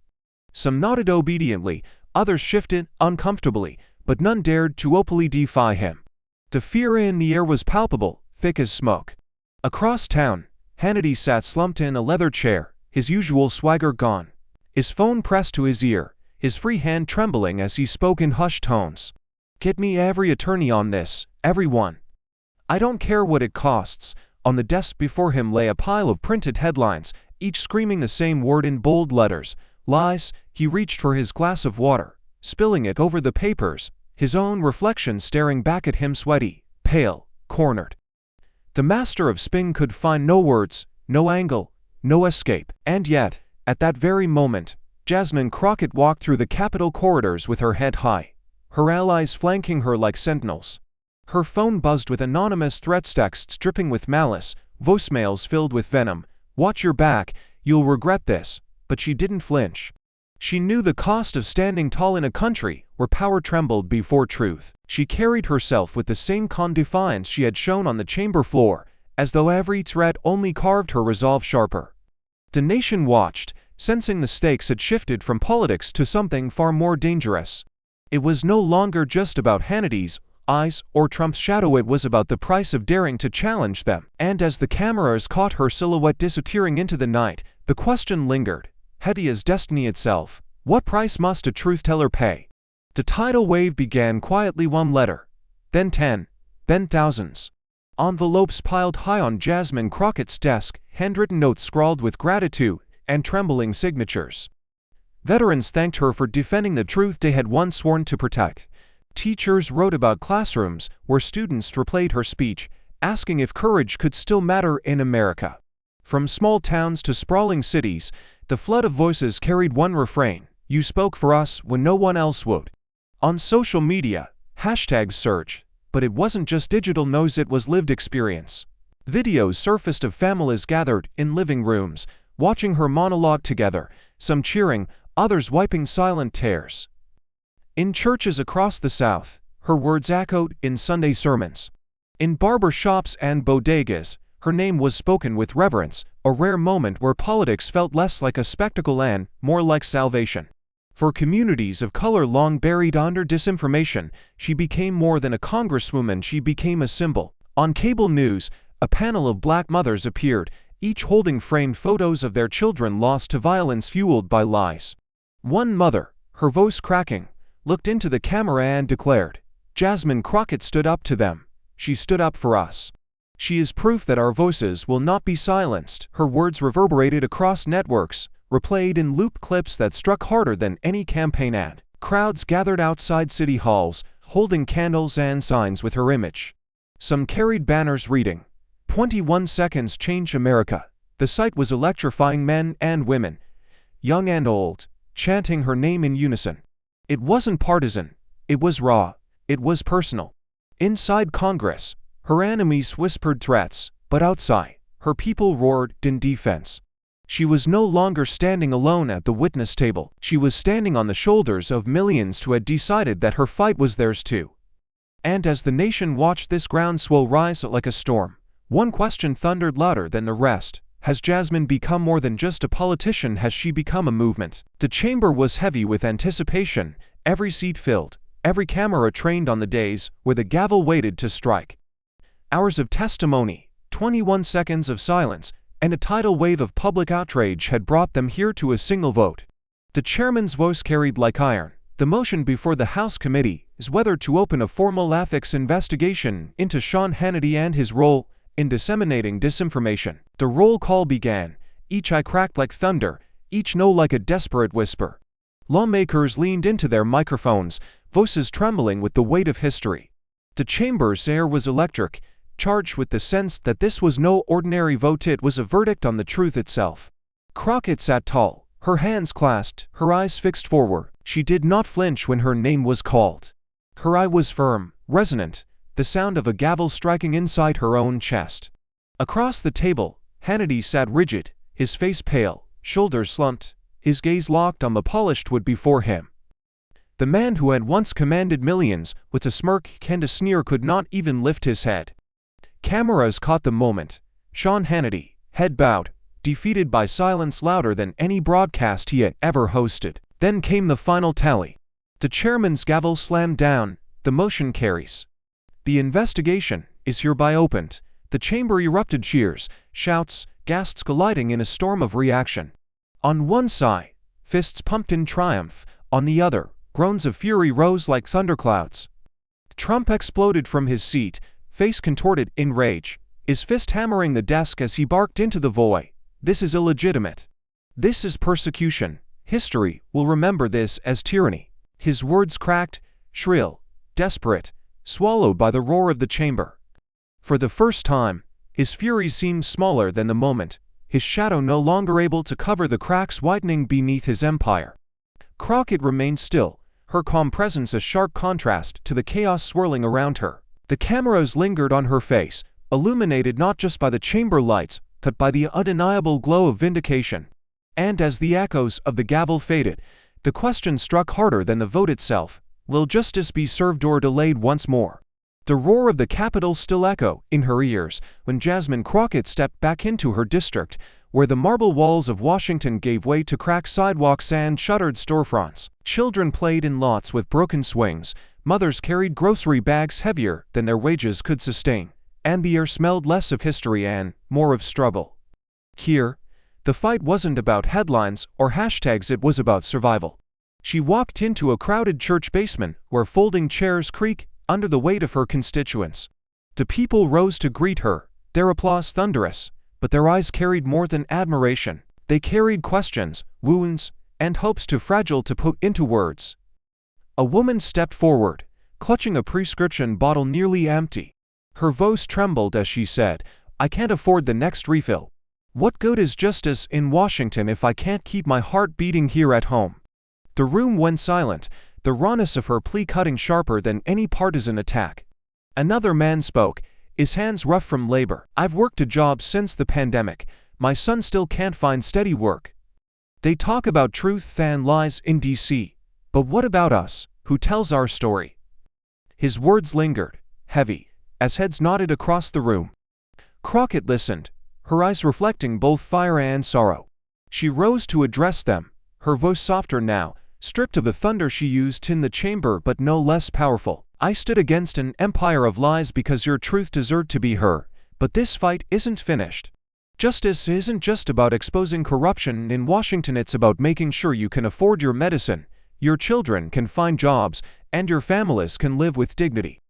Some nodded obediently, others shifted uncomfortably, but none dared to openly defy him. The fear in the air was palpable, thick as smoke. Across town, Hannity sat slumped in a leather chair, his usual swagger gone. His phone pressed to his ear, his free hand trembling as he spoke in hushed tones. Get me every attorney on this, everyone. I don't care what it costs. On the desk before him lay a pile of printed headlines, each screaming the same word in bold letters: lies. He reached for his glass of water, spilling it over the papers, his own reflection staring back at him, sweaty, pale, cornered. The master of spin could find no words, no angle, no escape. And yet, at that very moment, Jasmine Crockett walked through the Capitol corridors with her head high, her allies flanking her like sentinels. Her phone buzzed with anonymous threats, texts dripping with malice, voicemails filled with venom. Watch your back, you'll regret this. But she didn't flinch. She knew the cost of standing tall in a country where power trembled before truth. She carried herself with the same calm defiance she had shown on the chamber floor, as though every threat only carved her resolve sharper. The nation watched, sensing the stakes had shifted from politics to something far more dangerous. It was no longer just about Hannity's eyes or Trump's shadow, it was about the price of daring to challenge them. And as the cameras caught her silhouette disappearing into the night, the question lingered, heady as destiny itself: what price must a truth-teller pay? The tidal wave began quietly, one letter, then 10, then thousands. Envelopes piled high on Jasmine Crockett's desk, handwritten notes scrawled with gratitude, and trembling signatures. Veterans thanked her for defending the truth they had once sworn to protect. Teachers wrote about classrooms where students replayed her speech, asking if courage could still matter in America. From small towns to sprawling cities, the flood of voices carried one refrain: you spoke for us when no one else would. On social media, hashtags surged, but it wasn't just digital noise, it was lived experience. Videos surfaced of families gathered in living rooms, watching her monologue together, some cheering, others wiping silent tears. In churches across the South, her words echoed in Sunday sermons. In barber shops and bodegas, her name was spoken with reverence, a rare moment where politics felt less like a spectacle and more like salvation. For communities of color long buried under disinformation, she became more than a congresswoman, she became a symbol. On cable news, a panel of black mothers appeared, each holding framed photos of their children lost to violence fueled by lies. One mother, her voice cracking, looked into the camera and declared, "Jasmine Crockett stood up to them. She stood up for us. She is proof that our voices will not be silenced." Her words reverberated across networks, replayed in loop clips that struck harder than any campaign ad. Crowds gathered outside city halls, holding candles and signs with her image. Some carried banners reading, 21 seconds change America. The sight was electrifying, men and women, young and old, chanting her name in unison. It wasn't partisan, it was raw, it was personal. Inside Congress, her enemies whispered threats, but outside, her people roared in defense. She was no longer standing alone at the witness table. She was standing on the shoulders of millions who had decided that her fight was theirs too. And as the nation watched this groundswell rise like a storm, one question thundered louder than the rest. Has Jasmine become more than just a politician? Has she become a movement? The chamber was heavy with anticipation, every seat filled, every camera trained on the days where the gavel waited to strike. Hours of testimony, 21 seconds of silence, and a tidal wave of public outrage had brought them here to a single vote. The chairman's voice carried like iron. The motion before the House committee is whether to open a formal ethics investigation into Sean Hannity and his role in disseminating disinformation. The roll call began, each eye cracked like thunder, each no like a desperate whisper. Lawmakers leaned into their microphones, voices trembling with the weight of history. The chamber's air was electric, charged with the sense that this was no ordinary vote, it was a verdict on the truth itself. Crockett sat tall, her hands clasped, her eyes fixed forward. She did not flinch when her name was called. Her eye was firm, resonant, the sound of a gavel striking inside her own chest. Across the table, Hannity sat rigid, his face pale, shoulders slumped, his gaze locked on the polished wood before him. The man who had once commanded millions, with a smirk and a sneer, could not even lift his head. Cameras caught the moment. Sean Hannity, head bowed, defeated by silence louder than any broadcast he had ever hosted. Then came the final tally. The chairman's gavel slammed down. The motion carries. The investigation is hereby opened. The chamber erupted, cheers, shouts, gasps colliding in a storm of reaction. On one side, fists pumped in triumph. On the other, groans of fury rose like thunderclouds. Trump exploded from his seat, face contorted in rage, his fist hammering the desk as he barked into the void. This is illegitimate. This is persecution. History will remember this as tyranny. His words cracked, shrill, desperate, swallowed by the roar of the chamber. For the first time, his fury seemed smaller than the moment, his shadow no longer able to cover the cracks widening beneath his empire. Crockett remained still, her calm presence a sharp contrast to the chaos swirling around her. The cameras lingered on her face, illuminated not just by the chamber lights, but by the undeniable glow of vindication. And as the echoes of the gavel faded, the question struck harder than the vote itself. Will justice be served or delayed once more? The roar of the Capitol still echoed in her ears when Jasmine Crockett stepped back into her district, where the marble walls of Washington gave way to cracked sidewalks and shuttered storefronts. Children played in lots with broken swings, mothers carried grocery bags heavier than their wages could sustain, and the air smelled less of history and more of struggle. Here, the fight wasn't about headlines or hashtags, it was about survival. She walked into a crowded church basement where folding chairs creaked under the weight of her constituents. The people rose to greet her, their applause thunderous, but their eyes carried more than admiration. They carried questions, wounds, and hopes too fragile to put into words. A woman stepped forward, clutching a prescription bottle nearly empty. Her voice trembled as she said, "I can't afford the next refill. What good is justice in Washington if I can't keep my heart beating here at home?" The room went silent, the rawness of her plea cutting sharper than any partisan attack. Another man spoke, his hands rough from labor. "I've worked a job since the pandemic. My son still can't find steady work. They talk about truth and lies in D.C. But what about us? Who tells our story?" His words lingered, heavy, as heads nodded across the room. Crockett listened, her eyes reflecting both fire and sorrow. She rose to address them, her voice softer now, stripped of the thunder she used in the chamber but no less powerful. "I stood against an empire of lies because your truth deserved to be heard, but this fight isn't finished. Justice isn't just about exposing corruption in Washington, it's about making sure you can afford your medicine, your children can find jobs, and your families can live with dignity.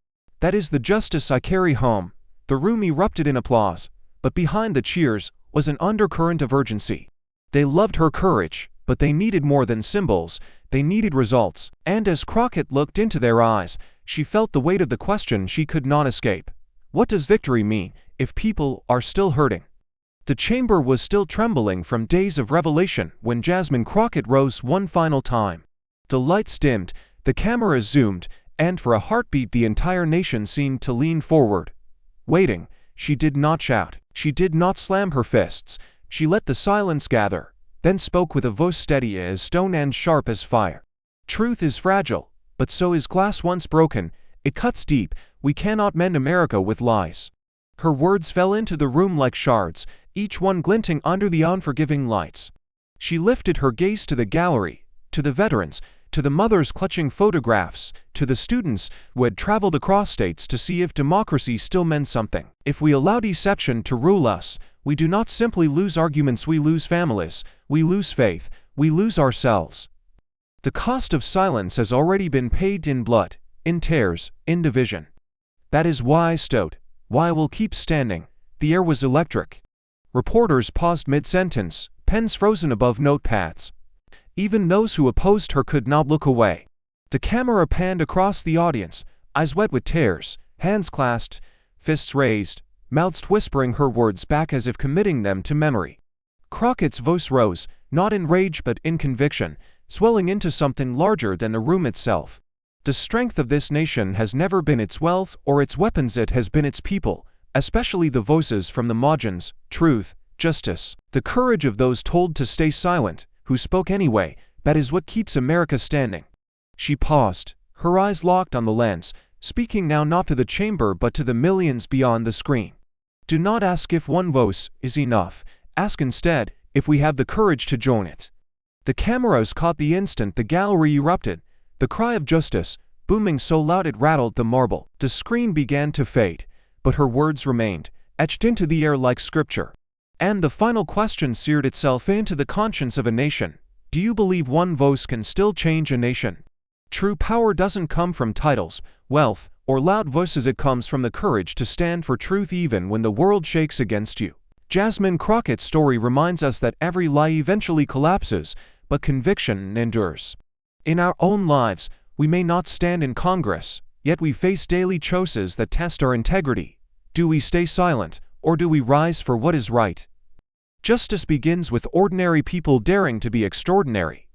That is the justice I carry home." The room erupted in applause, but behind the cheers was an undercurrent of urgency. They loved her courage, but they needed more than symbols, they needed results. And as Crockett looked into their eyes, she felt the weight of the question she could not escape. What does victory mean if people are still hurting? The chamber was still trembling from days of revelation when Jasmine Crockett rose one final time. The lights dimmed, the cameras zoomed, and for a heartbeat the entire nation seemed to lean forward. Waiting, she did not shout, she did not slam her fists, she let the silence gather, then spoke with a voice steady as stone and sharp as fire. "Truth is fragile, but so is glass once broken. It cuts deep. We cannot mend America with lies. Her words fell into the room like shards, each one glinting under the unforgiving lights. She lifted her gaze to the gallery, to the veterans, to the mothers clutching photographs, to the students who had traveled across states to see if democracy still meant something. If we allow deception to rule us, we do not simply lose arguments, we lose families, we lose faith, we lose ourselves. The cost of silence has already been paid in blood, in tears, in division. That is why I stood, why I will keep standing. The air was electric. Reporters paused mid-sentence, pens frozen above notepads. Even those who opposed her could not look away. The camera panned across the audience, eyes wet with tears, hands clasped, fists raised, mouths whispering her words back as if committing them to memory. Crockett's voice rose, not in rage but in conviction, swelling into something larger than the room itself. The strength of this nation has never been its wealth or its weapons, it has been its people, especially the voices from the margins, truth, justice, the courage of those told to stay silent, who spoke anyway. That is what keeps America standing. She paused, her eyes locked on the lens, speaking now not to the chamber but to the millions beyond the screen. Do not ask if one voice is enough. Ask instead if we have the courage to join it. The cameras caught the instant the gallery erupted, the cry of justice, booming so loud it rattled the marble. The screen began to fade, but her words remained, etched into the air like scripture. And the final question seared itself into the conscience of a nation. Do you believe one voice can still change a nation? True power doesn't come from titles, wealth, or loud voices. It comes from the courage to stand for truth even when the world shakes against you. Jasmine Crockett's story reminds us that every lie eventually collapses, but conviction endures. In our own lives, we may not stand in Congress, yet we face daily choices that test our integrity. Do we stay silent, or do we rise for what is right? Justice begins with ordinary people daring to be extraordinary.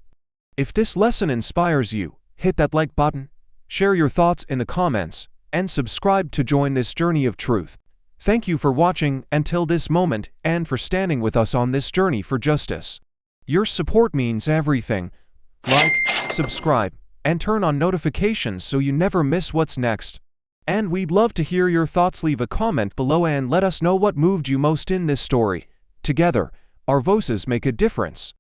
If this lesson inspires you, hit that like button, share your thoughts in the comments, and subscribe to join this journey of truth. Thank you for watching until this moment and for standing with us on this journey for justice. Your support means everything. Like, subscribe, and turn on notifications so you never miss what's next. And we'd love to hear your thoughts. Leave a comment below and let us know what moved you most in this story. Together, our voices make a difference.